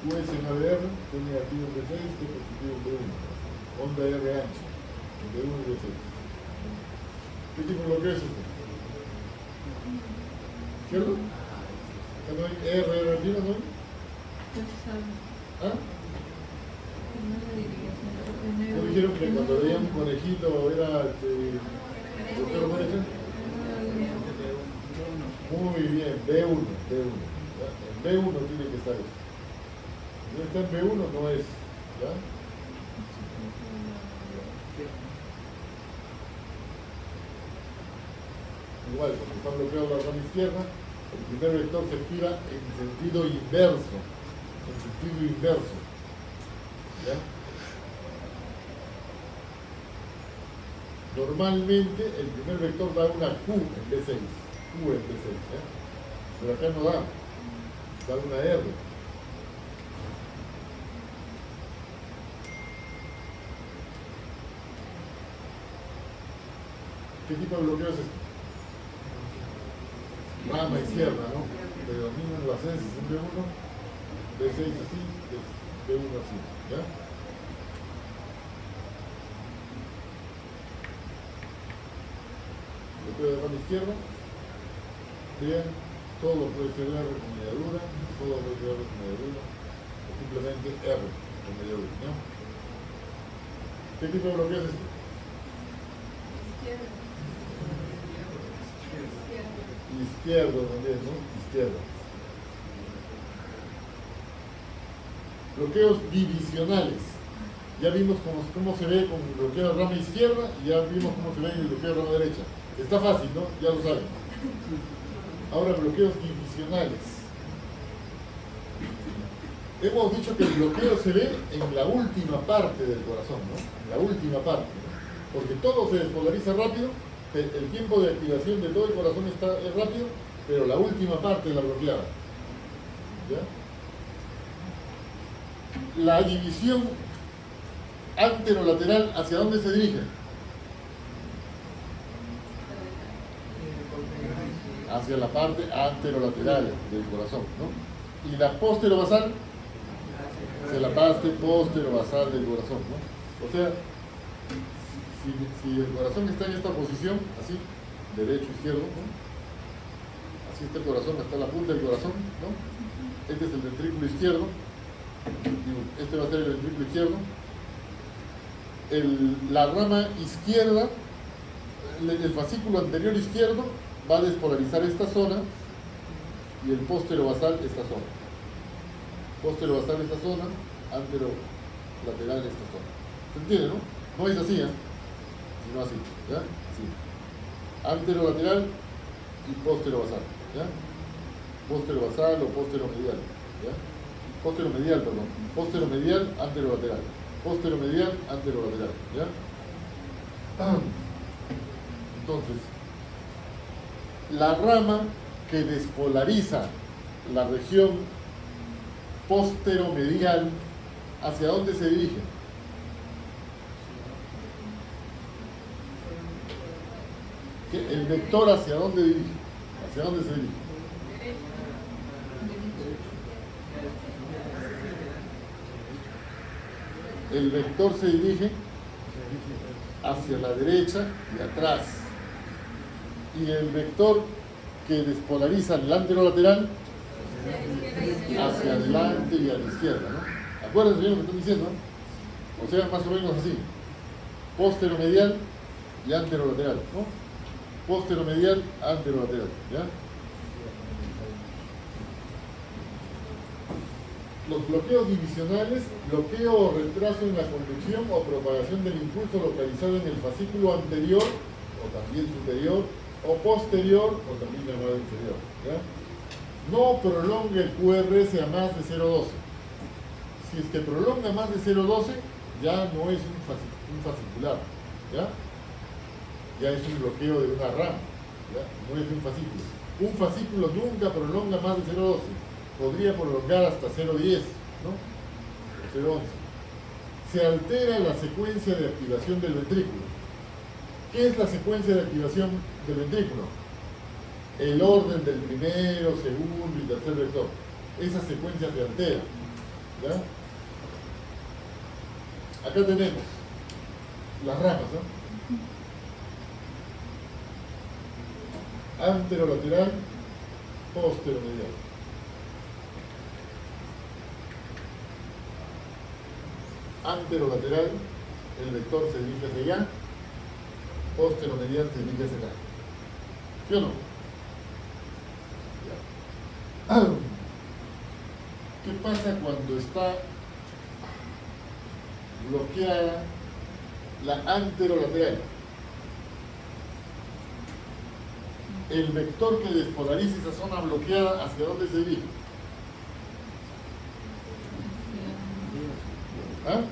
QS en ABR, T negativo en B6, T positivo en B1. Onda R ancha, en B1 y B6. ¿Qué tipo de bloqueo es este? ¿Izquierdo? ¿No hay R arriba, no hay? ¿Ah? ¿No dijeron que cuando veían un conejito era bloqueo derecha? Muy bien, B1. ¿Ya? En B1 tiene que estar eso. Si no está en B1 no es. ¿Ya? Igual, cuando está bloqueado la rama izquierda, el primer vector se gira en sentido inverso. ¿Ya? Normalmente el primer vector da una Q en B6. ¿Ya? Pero acá no da una R. ¿Qué tipo de bloqueo es este? Rama izquierda, ¿no? Predominan las S en B1, B6 así, B1 así, ¿ya? Bloqueo de rama izquierda. Bien, todo puede ser R con mediadura, o simplemente R con mediadura, ¿no? ¿Qué tipo de bloqueo es este? Izquierdo también, ¿no? Izquierdo. Bloqueos divisionales. Ya vimos cómo se ve con el bloqueo de rama izquierda y ya vimos cómo se ve en el bloqueo de rama derecha. Está fácil, ¿no? Ya lo saben. Ahora, bloqueos divisionales. Hemos dicho que el bloqueo se ve en la última parte del corazón, ¿no? En la última parte, ¿no? Porque todo se despolariza rápido. El tiempo de activación de todo el corazón es rápido, pero la última parte es la bloqueada. ¿Ya? La división anterolateral, ¿hacia dónde se dirige? Hacia la parte anterolateral del corazón, ¿no? Y la posterobasal, hacia la parte posterobasal del corazón, ¿no? O sea, si el corazón está en esta posición, así, derecho, izquierdo, ¿no? Así está el corazón, hasta la punta del corazón, ¿no? Este es el ventrículo izquierdo, este va a ser el ventrículo izquierdo. La rama izquierda, el fascículo anterior izquierdo va a despolarizar esta zona y el posterobasal esta zona. Posterobasal esta zona, anterolateral esta zona. ¿Se entiende, no? No es así, ¿eh? Sino así, ¿ya? Así. Anterolateral y posterobasal, ¿ya? Posterobasal o posteromedial, ¿ya? Posteromedial, perdón. Posteromedial, anterolateral. Posteromedial, anterolateral, ¿ya? Entonces, la rama que despolariza la región posteromedial, ¿hacia dónde se dirige? ¿El vector hacia dónde dirige? ¿Hacia dónde se dirige? El vector se dirige hacia la derecha y atrás. Y el vector que despolariza el anterolateral hacia adelante y a la izquierda, ¿no? Acuérdense bien lo que estoy diciendo, ¿no? O sea, más o menos así. Posteromedial y anterolateral, ¿no? Posteromedial, anterolateral, ¿ya? los bloqueos divisionales, bloqueo o retraso en la conducción o propagación del impulso localizado en el fascículo anterior o también superior o posterior o también llamado inferior. ¿Ya? No prolonga el QRS a más de 0,12. Si es que prolonga más de 0,12, ya no es un fascicular. ¿Ya? Ya es un bloqueo de una rama. ¿Ya? No es un fascículo. Un fascículo nunca prolonga más de 0,12. Podría prolongar hasta 0,10, ¿no? 0,11. Se altera la secuencia de activación del ventrículo. ¿Qué es la secuencia de activación del ventrículo? El orden del primero, segundo y tercer vector. Esa secuencia se altera. ¿Ya? Acá tenemos las ramas, ¿no? Anterolateral, posteromedial. Anterolateral, el vector se dirige hacia allá, posteromedial se dirige hacia acá. ¿Sí o no? Ya. ¿Qué pasa cuando está bloqueada la anterolateral? El vector que despolariza esa zona bloqueada, ¿hacia dónde se dirige? ¿Ah?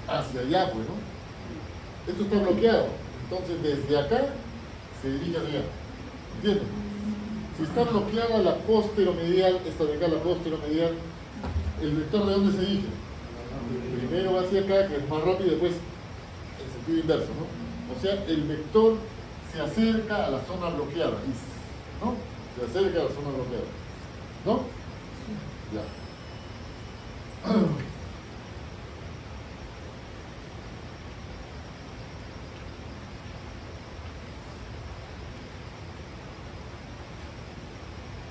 Hacia allá, pues, ¿no? Esto está bloqueado. Entonces, desde acá se dirige hacia allá. ¿Entienden? Si está bloqueada la posteromedial, esta de acá, la posteromedial, ¿el vector de dónde se dirige? Primero va hacia acá, que es más rápido, y después en sentido inverso, ¿no? O sea, el vector se acerca a la zona bloqueada, ¿no? Se acerca a la zona bloqueada, ¿no? Ya.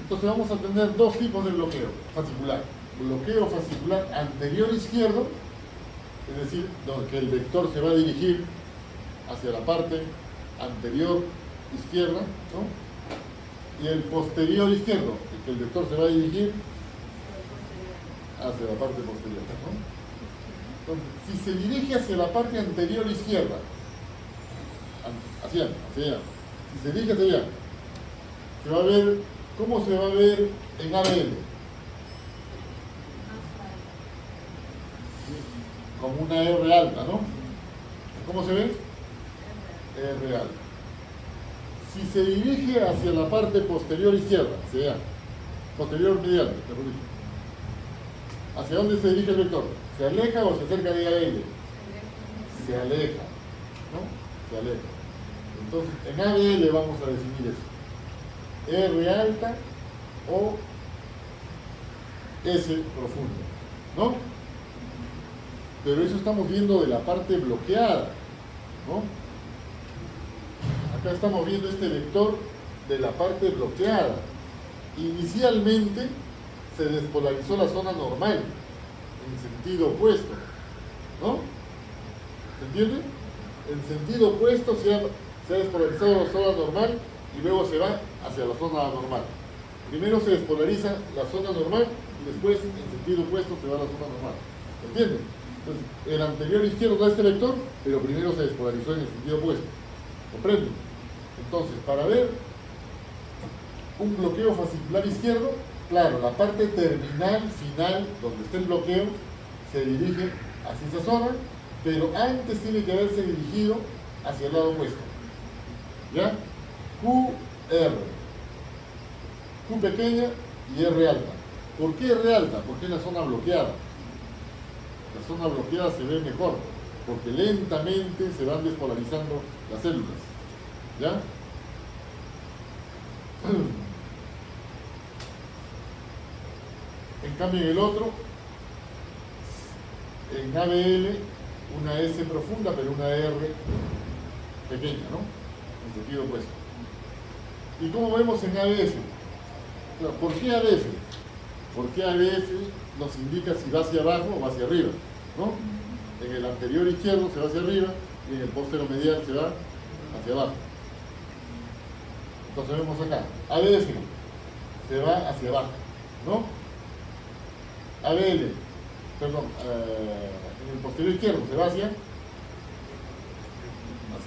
Entonces vamos a tener dos tipos de bloqueo fascicular. Bloqueo fascicular anterior izquierdo, es decir, que el vector se va a dirigir hacia la parte anterior izquierda, ¿no? Y el posterior izquierdo, que el vector se va a dirigir hacia la parte posterior, ¿no? Entonces, si se dirige hacia la parte anterior izquierda, hacia allá, si se dirige hacia allá, se va a ver, ¿cómo se va a ver en ABL? Como una R alta, ¿no? ¿Cómo se ve? R alta. Si se dirige hacia la parte posterior izquierda, hacia allá, posterior medial, mejor dicho, ¿hacia dónde se dirige el vector? ¿Se aleja o se acerca de AL? Se aleja, ¿no? Se aleja. Entonces, en ABL vamos a definir eso. R alta o S profundo, ¿no? Pero eso estamos viendo de la parte bloqueada, ¿no? Acá estamos viendo este vector de la parte bloqueada. Inicialmente se despolarizó la zona normal, en sentido opuesto, ¿no? ¿Se entiende? En sentido opuesto se ha despolarizado la zona normal y luego se va hacia la zona anormal. Primero se despolariza la zona normal y después en sentido opuesto se va a la zona normal. ¿Se entiende? Entonces, el anterior izquierdo da este vector, pero primero se despolarizó en el sentido opuesto. ¿Comprende? Entonces, para ver un bloqueo fascicular izquierdo, claro, la parte terminal, final, donde está el bloqueo, se dirige hacia esa zona, pero antes tiene que haberse dirigido hacia el lado opuesto. ¿Ya? QR. Q pequeña y R alta. ¿Por qué R alta? Porque es la zona bloqueada. La zona bloqueada se ve mejor, porque lentamente se van despolarizando las células. ¿Ya? En cambio en el otro, en ABL, una S profunda, pero una R pequeña, ¿no? En sentido opuesto. ¿Y cómo vemos en ABF? ¿Por qué ABF? Porque ABF nos indica si va hacia abajo o va hacia arriba, ¿no? En el anterior izquierdo se va hacia arriba y en el posterior medial se va hacia abajo. Entonces vemos acá, ABF se va hacia abajo, ¿no? ABL, perdón, en el posterior izquierdo se va hacia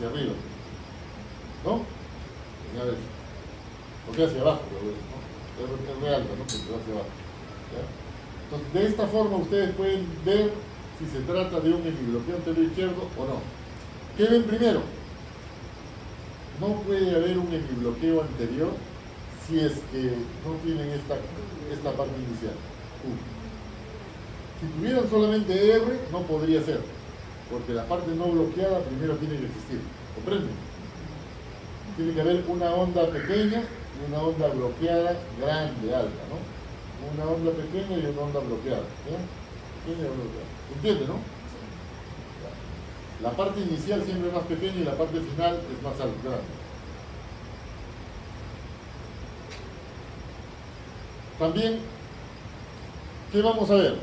arriba, ¿no? Ya ves. O sea, hacia abajo, ¿no? Es real, ¿no? Porque se va hacia abajo. ¿Ya? Entonces, de esta forma ustedes pueden ver si se trata de un hemibloqueo anterior izquierdo o no. ¿Qué ven primero? No puede haber un hemibloqueo anterior si es que no tienen esta parte inicial. Si tuvieran solamente R, no podría ser, porque la parte no bloqueada primero tiene que existir. ¿Comprenden? Tiene que haber una onda pequeña y una onda bloqueada grande, alta, ¿no? Una onda pequeña y una onda bloqueada. ¿Ya? ¿Se entiende, no? La parte inicial siempre es más pequeña y la parte final es más alta, grande. También, ¿qué vamos a ver?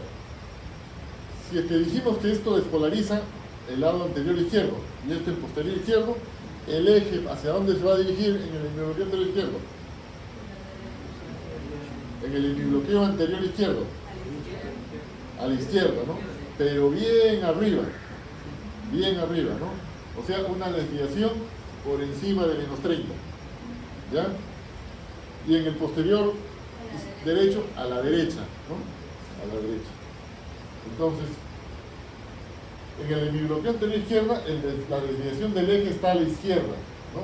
Si es que dijimos que esto despolariza el lado anterior izquierdo y este el posterior izquierdo, el eje hacia dónde se va a dirigir en el hemibloqueo anterior izquierdo. En el hemibloqueo anterior izquierdo. A la izquierda, ¿no? Pero bien arriba, ¿no? O sea, una desviación por encima de menos 30, ¿ya? Y en el posterior derecho, a la derecha, ¿no? A la derecha. Entonces, en el hemibloqueo anterior izquierda, la desviación del eje está a la izquierda, ¿no?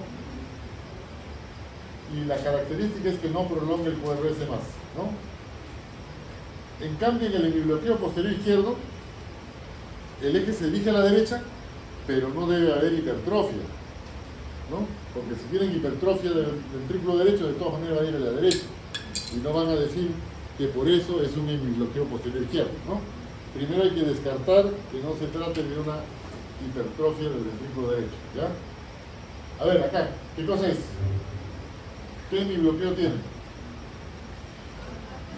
Y la característica es que no prolonga el QRS más, ¿no? En cambio, en el hemibloqueo posterior izquierdo, el eje se dirige a la derecha, pero no debe haber hipertrofia, ¿no? Porque si tienen hipertrofia del ventrículo derecho, de todas maneras va a ir a la derecha. Y no van a decir que por eso es un hemibloqueo posterior izquierdo, ¿no? Primero hay que descartar que no se trate de una hipertrofia del ventrículo derecho, ¿ya? A ver, acá, ¿qué cosa es? ¿Qué hemibloqueo tiene?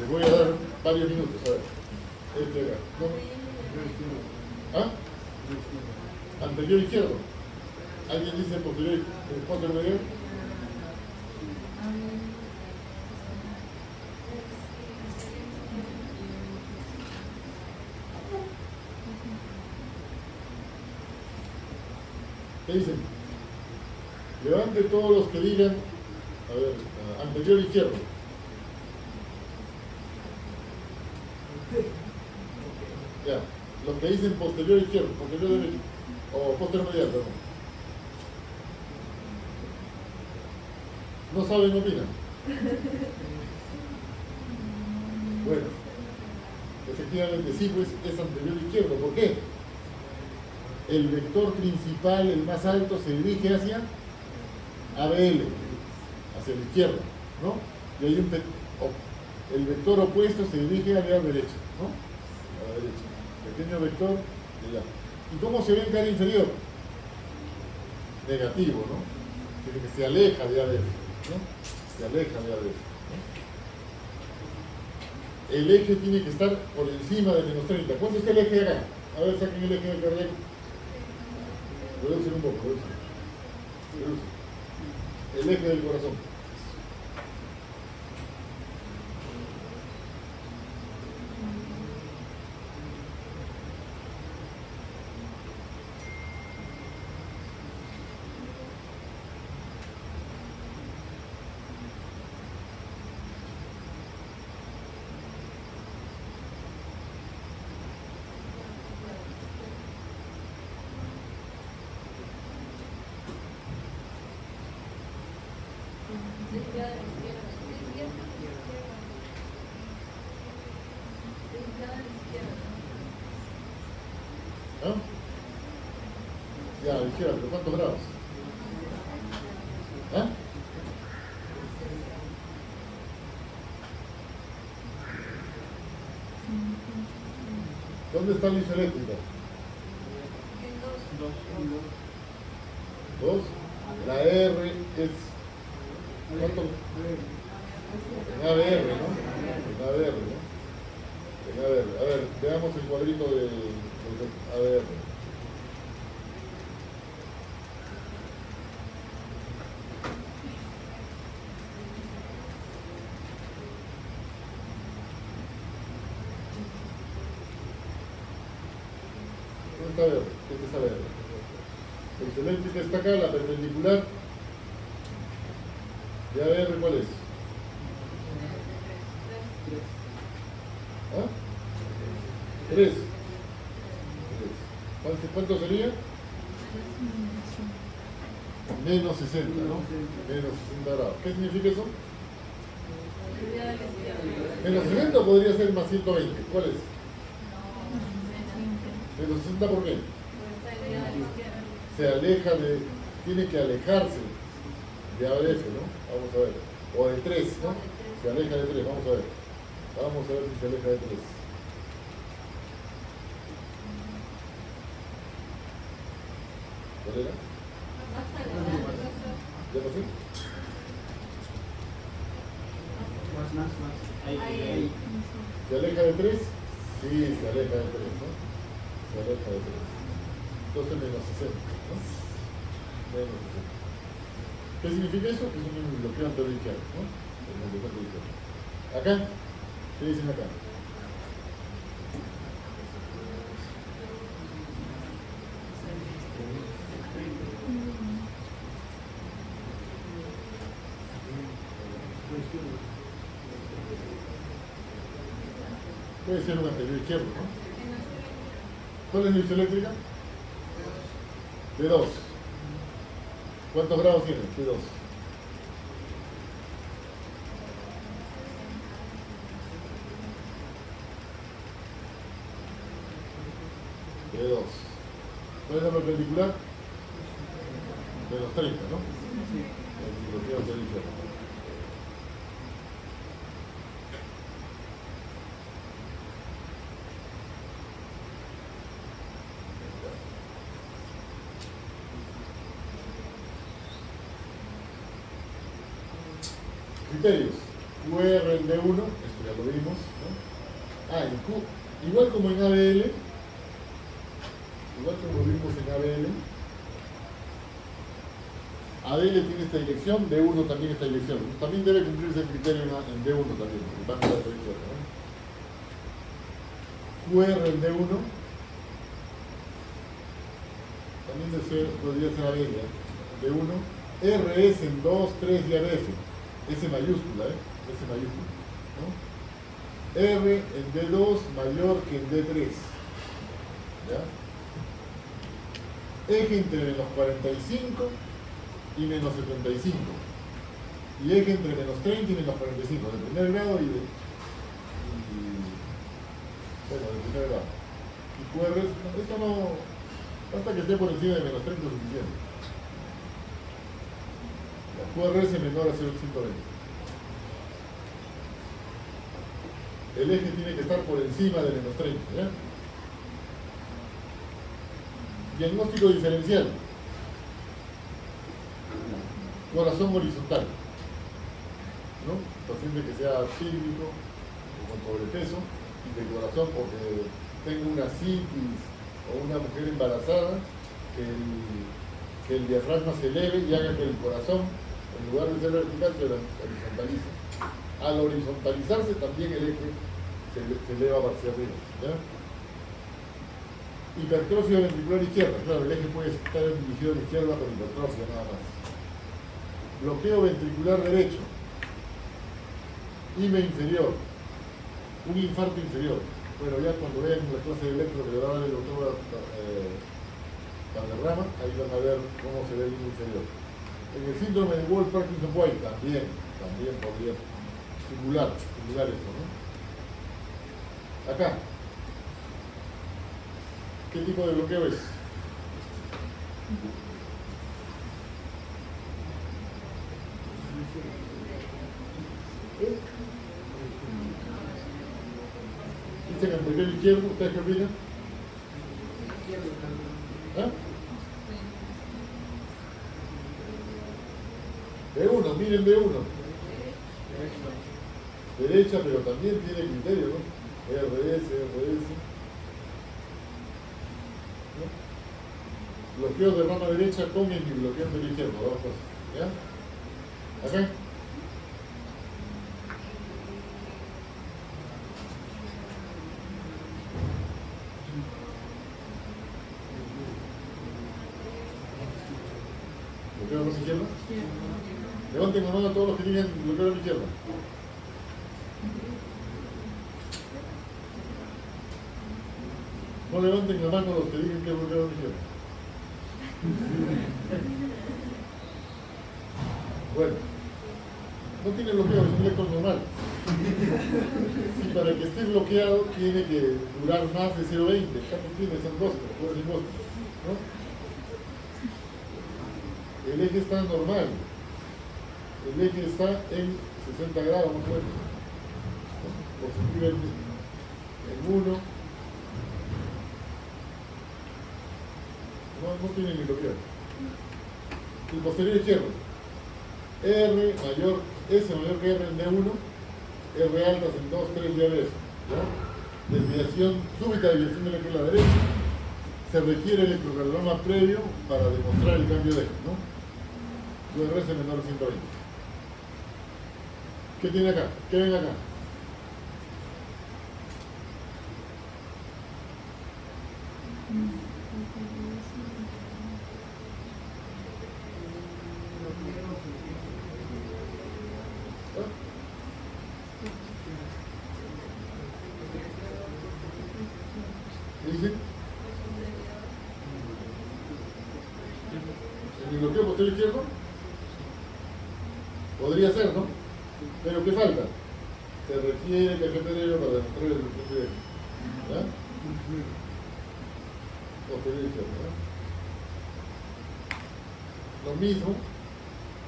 Les voy a dar varios minutos, a ver. Este acá, ¿no? ¿Ah? Anterior izquierdo. ¿Alguien dice posterior medio? ¿Qué dicen? Levante todos los que digan, a ver, anterior izquierdo. Ya, los que dicen posterior izquierdo, posterior derecho, o posterior medial, perdón. No saben, no opinan. Bueno, efectivamente sí, pues es anterior izquierdo. ¿Por qué? El vector principal, el más alto, se dirige hacia ABL, hacia la izquierda, ¿no? Y hay el vector opuesto se dirige a la derecha, ¿no? A la derecha. Pequeño vector de allá. ¿Y cómo se ve en cara inferior? Negativo, ¿no? Tiene que se aleja de ABL, ¿no? Se aleja de ABL, ¿no? El eje tiene que estar por encima de menos 30. ¿Cuánto está el eje acá? A ver, saquen el eje del cardíaco. Reducen un poco, reducen. El eje del corazón. ¿Ah? Ya, a la izquierda, ¿pero cuántos grados? ¿Ah? ¿Dónde está la luz eléctrica? ¿Dos? La R es... ¿Cuánto? En ABR, ¿no? En ABR, ¿no? En ABR. A ver, veamos el cuadrito de ABR. está verde, este está verde. El eléctrica está acá, la perpendicular. Ya ver cuál es. ¿Ah? 3. ¿Cuánto sería? Menos 60, ¿no? Menos 60 grados. ¿Qué significa eso? Menos 60 podría ser más 120. ¿Cuál es? Menos 60, ¿por qué? Se aleja de... Tiene que alejarse de ABF, ¿no? Vamos a ver. O de 3, ¿no? Se aleja de 3, vamos a ver. Vamos a ver si se aleja de 3. ¿Cuál era? ¿Ya pasé? Más. Ahí. ¿Se aleja de 3? Sí, se aleja de 3, ¿no? Se aleja de 3. Entonces menos 60, ¿no? Menos 60. ¿Qué significa eso? Que es un bloqueo anterior, ¿no? El bloqueo anterior. Acá, ¿qué dicen acá? Puede ser un anterior izquierdo, ¿no? ¿Cuál es la luz eléctrica? De 2. ¿Cuántos grados tiene? De 2. De 2. ¿Cuál es la perpendicular? Menos 30, ¿no? El bloqueo anterior izquierdo. Criterios. QR en D1, esto ya lo vimos, ¿no? Y Q, igual como en ABL, igual como vimos en ABL, ABL tiene esta dirección, D1 también esta dirección. También debe cumplirse el criterio en D1 también, porque van a la dirección, ¿no? QR en D1 también podría ser ABL, D1, RS en 2, 3 y ABF. S mayúscula, S mayúscula, ¿no? R en D2 mayor que en D3, ¿ya? Eje entre menos 45 y menos 75, y eje entre menos 30 y menos 45, de primer grado y bueno, de primer grado. Y QR, esto no, hasta que esté por encima de menos 30 es suficiente. QRS menor a 0.120. El eje tiene que estar por encima de menos 30, ¿ya? Diagnóstico diferencial. Corazón horizontal, ¿no? Paciente que sea pílvico o con sobrepeso y de corazón porque tenga una citis o una mujer embarazada, que el diafragma se eleve y haga que el corazón, en lugar de ser vertical, se horizontalice. Al horizontalizarse también el eje se eleva hacia arriba, ¿ya? Hipertrofia ventricular izquierda. Claro, el eje puede estar dirigido a la izquierda por hipertrofia nada más. Bloqueo ventricular derecho. IME inferior. Un infarto inferior. Bueno, ya cuando vean la clase de electro que le va a dar el doctor Valderrama, ahí van a ver cómo se ve el IME inferior. En el síndrome de Wolff-Parkinson-White también podría simular esto, ¿no? Acá. ¿Qué tipo de bloqueo es? Dicen anterior izquierdo, ¿ustedes qué opinan? ¿Ah? D1, miren D1. Derecha, pero también tiene criterio, ¿no? RS. ¿No? Bloqueo de rama derecha con el bloqueo de la izquierda, dos cosas. ¿Ya? ¿Acá? bloqueo de rama izquierda? Levanten la mano a todos los que digan bloqueo de rama izquierda. No levanten la mano a los que digan que es bloqueo de rama izquierda. Bueno, no tiene bloqueo, es un lector normal. Y para que esté bloqueado tiene que durar más de 0,20. Acá no tiene esa angostura, por esa angostura, ¿no? El eje está normal. El eje está en 60 grados más o menos. Positivamente en 1. No tiene ni bloqueo. El posterior izquierdo. R mayor, S mayor que R en D1. R altas en 2, 3 ya ves. ¿Ya? Desviación, súbita desviación de la que es la derecha. Se requiere electrocardiograma previo para demostrar el cambio de eje, ¿no? Su RS menor a 120. ¿Qué tiene acá? ¿Qué ven acá? ¿Qué dicen? ¿El bloqueo posterior izquierdo? Podría ser, ¿no? Pero ¿qué falta? Se requiere café anterior para demostrar el bloqueo de eje. ¿Verdad? Posterior izquierdo, ¿verdad? Lo mismo,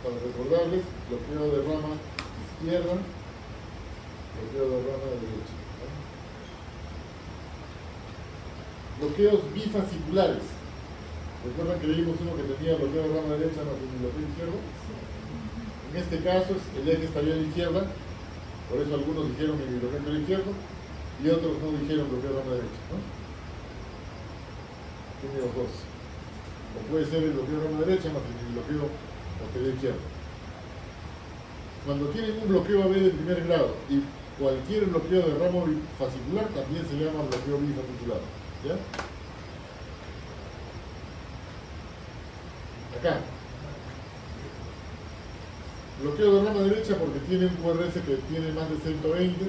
para recordarles, bloqueo de rama izquierda, bloqueo de rama derecha. Bloqueos bifasciculares. ¿Recuerdan que vimos uno que tenía bloqueo de rama derecha más el bloqueo izquierdo? En este caso el eje estaría a la izquierda, por eso algunos dijeron el bloqueo a la izquierda y otros no dijeron bloqueo de rama derecha, ¿no? Tiene los dos. O puede ser el bloqueo de rama derecha más el bloqueo posterior izquierdo. Cuando tienen un bloqueo AB de primer grado y cualquier bloqueo de ramo fascicular también se llama bloqueo bifascicular. ¿Ya? Acá. Bloqueo de rama derecha porque tiene un QRS que tiene más de 120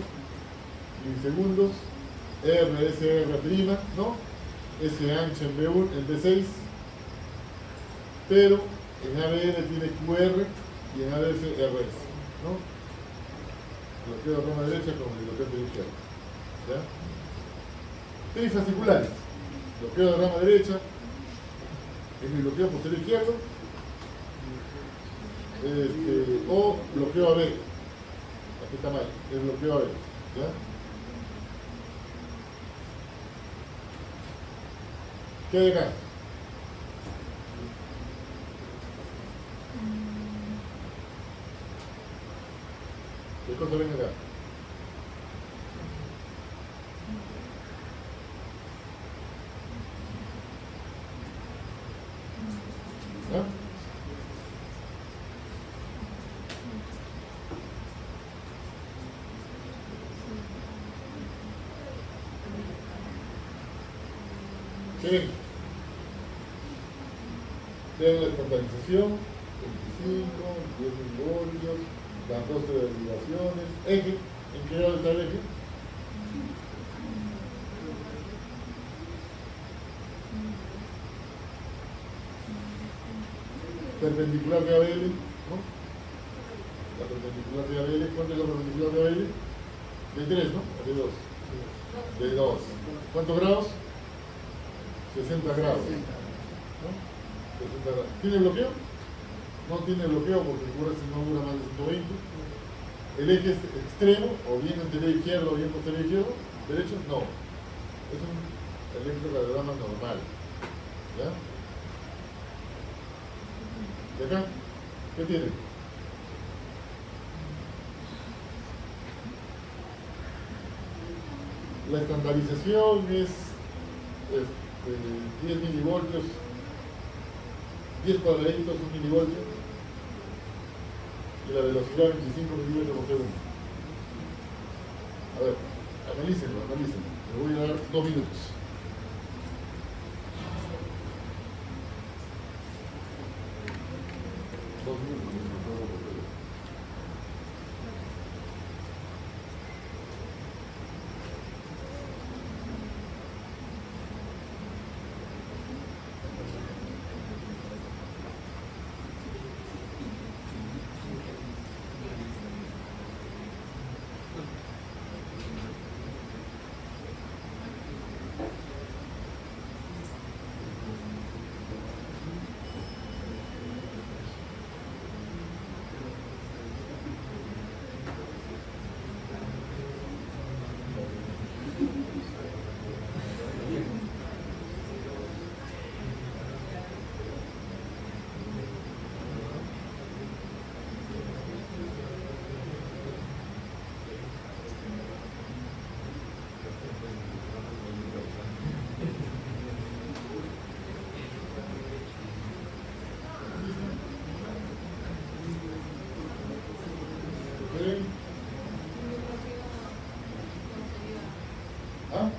milisegundos. RSR', ¿no? S ancha en B1, en B6. Pero en ABR tiene QR y en ABS RS, ¿no? Bloqueo de rama derecha con el bloqueo de izquierda. ¿Ya? Trifasciculares, bloqueo de rama derecha, en el bloqueo posterior izquierdo, o bloqueo AB, aquí está mal, el bloqueo AB, ¿ya? ¿Qué hay acá? ¿Qué cosa ven acá? ¿Ah? ¿Qué ven? Vean la estandarización, 25, 10 milivoltios, las 12 derivaciones, eje, ¿en qué grado está el eje? Perpendicular de ABL, ¿no? La perpendicular de ABL, ¿cuánto es la perpendicular de ABL? De 3, ¿no? O de 2. De 2. ¿Cuántos grados? 60 grados. ¿No? 60 grados. ¿Tiene bloqueo? No tiene bloqueo porque el QRS no dura más de 120. El eje es extremo, o bien anterior izquierdo o bien posterior izquierdo. ¿Derecho? No. Es un electrocardiograma normal. ¿Ya? ¿Y acá? ¿Qué tiene? La estandarización es 10 milivoltios, 10 cuadraditos, 1 milivoltio, y la velocidad 25 milímetros por segundo. A ver, analícenlo. Me voy a dar 2 minutos. ¿Ah?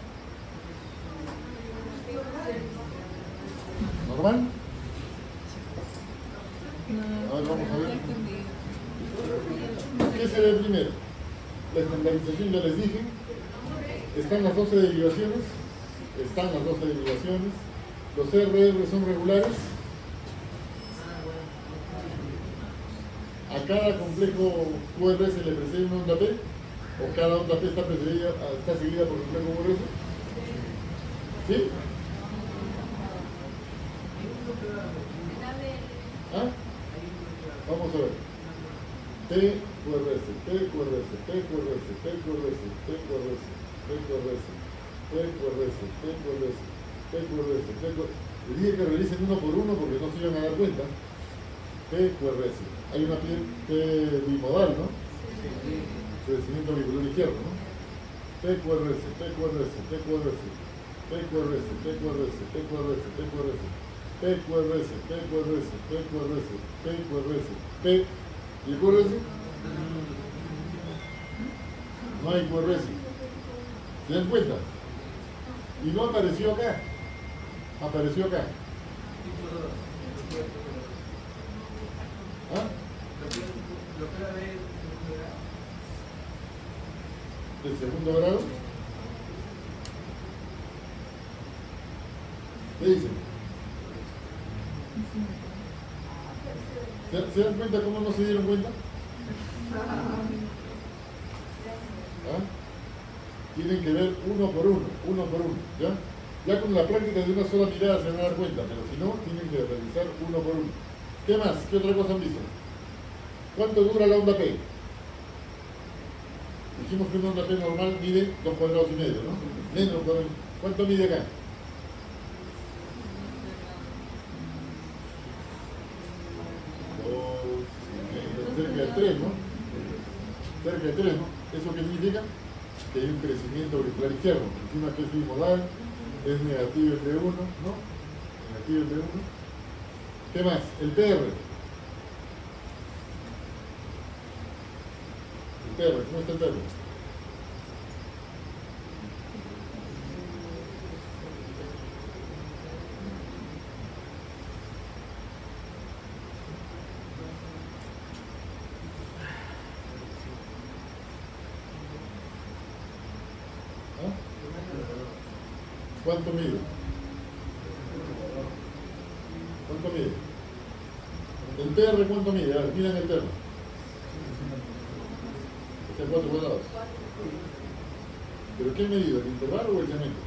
¿Normal? A ver, vamos a ver. ¿Qué se ve primero? La estandarización, ya les dije. Están las 12 derivaciones. Los RR son regulares. A cada complejo QRS le precede una onda P, o cada onda P está seguida por el complejo QRS. ¿Sí? ¿Ah? Vamos a ver. T, QRS, T, QRS, T, QRS, T, QRS, T, QRS, T, QRS, T, QRS, T, QRS, T, QRS, T, QRS. Les dije que revisen uno por uno porque no se iban a dar cuenta. T, QRS. Hay una P bimodal, ¿no? Crecimiento auricular izquierdo, ¿no? T, QRS, T, QRS, T, QRS, T, QRS, T, QRS, T, QRS, T, QRS. PQRS, PQRS, PQRS, PQRS, P. ¿Y el QRS? No hay QRS. ¿Se dan cuenta? Y no apareció acá. Apareció acá. ¿Ah? ¿De segundo grado? ¿Qué dicen? ¿Se dan cuenta cómo no se dieron cuenta? ¿Ah? Tienen que ver uno por uno, ¿ya? Ya con la práctica de una sola mirada se van a dar cuenta, pero si no, tienen que revisar uno por uno. ¿Qué más? ¿Qué otra cosa han visto? ¿Cuánto dura la onda P? Dijimos que una onda P normal mide 2,5 cuadrados, ¿no? Menos, ¿cuánto mide acá? Cerca de 3, ¿no? Cerca de 3, ¿no? ¿Eso qué significa? Que hay un crecimiento auricular izquierdo. Encima que es bimodal, es negativo entre 1, ¿no? Negativo entre 1. ¿Qué más? El PR. El PR, ¿cómo está el PR? ¿Cuánto mide? ¿Cuánto mide? ¿El PR cuánto mide? A ver, miren el PR. Este es 4 cuadrados. ¿Pero qué medido? ¿El intervalo o el segmento?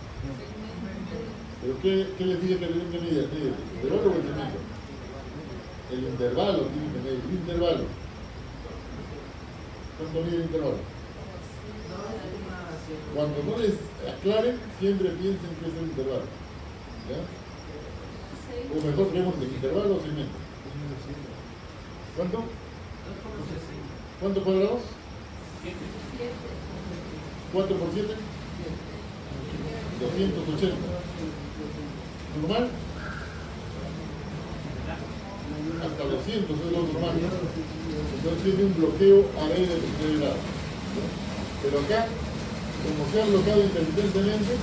¿Pero qué les dije que tienen que medir? ¿El intervalo o el segmento? El intervalo tiene que medir. El intervalo. ¿Cuánto mide el intervalo? Cuando no les aclaren, siempre piensen que es el intervalo. ¿Ya? O mejor pregunten, ¿intervalo o segmento? ¿Cuánto? ¿Cuántos cuadrados? 4 por 7. 280. ¿Normal? Hasta 200 es lo normal. Entonces tiene un bloqueo a B de tercer grado. Pero acá, como se ha bloqueado intermitentemente,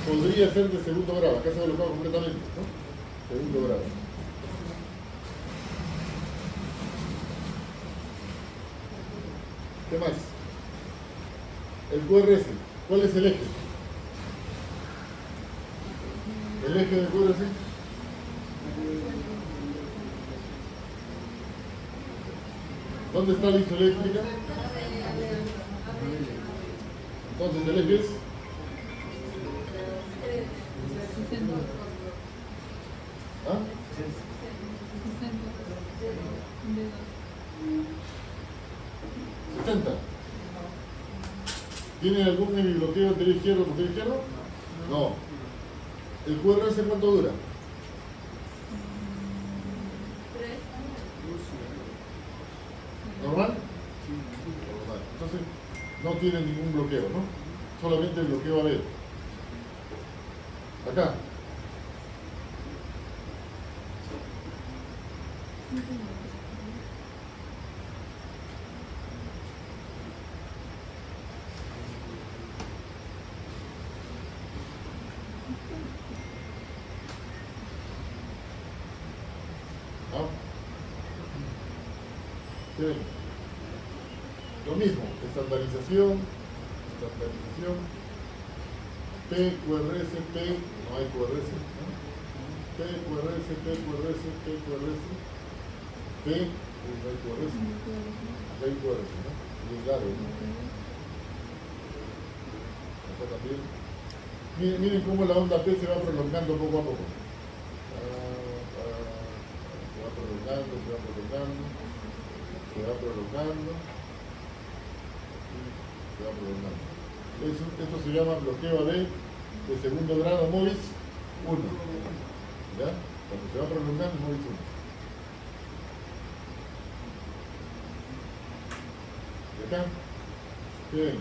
podría ser de segundo grado. Acá se ha bloqueado completamente, ¿no? Segundo grado. ¿Qué más? El QRS. ¿Cuál es el eje? El eje del QRS. ¿Dónde está la isoeléctrica? Entonces el eje es 60. ¿Tiene algún bloqueo anterior izquierdo o posterior izquierdo? No. ¿El QRS cuánto dura? ¿Normal? Normal. Entonces no tiene ningún bloqueo, ¿no? Solamente el bloqueo a ver. Acá. ¿No? ¿Qué? Lo mismo, estandarización, P, QRS, P, no hay QRS, ¿no? P, QRS, P, QRS, P, QRS, P, no hay QRS, acá hay QRS, ¿no? Y es largo, ¿no? Acá también. Miren cómo la onda P se va prolongando poco a poco. Se va prolongando, se va prolongando, se va prolongando, se va prolongando. Esto se llama bloqueo de segundo grado MOVIS 1. ¿Ya? Cuando se va prolongando, MOVIS 1. ¿Y acá? Bien.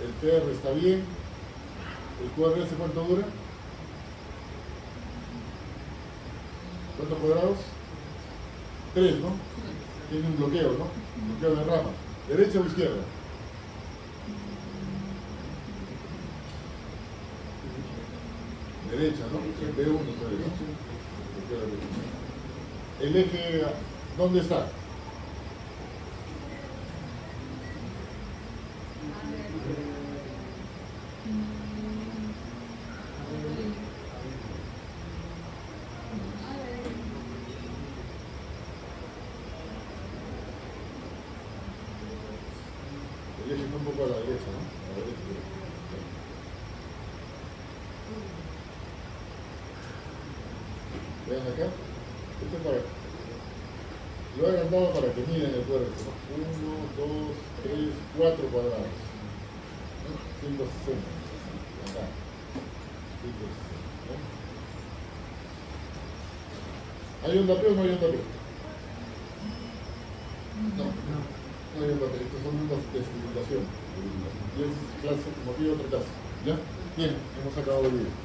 El TR está bien. ¿El QRS cuánto dura? ¿Cuántos cuadrados? 3, ¿no? Tiene un bloqueo, ¿no? Bloqueo de rama. ¿Derecha o izquierda? Derecha, ¿no? El B1, ¿no? El eje, ¿dónde está? El eje está un poco a la derecha, ¿no? A la derecha. Vean acá, esto es para, lo he agrandado para que miren el cuerpo, ¿no? 1, 2, 3, 4 cuadrados, ¿no? 160, acá, 160, ¿no? ¿Hay onda P o no hay onda P? No hay onda P, estos son ondas de circulación, y es clase, motivo otra clase, ¿ya? Bien, hemos acabado el video.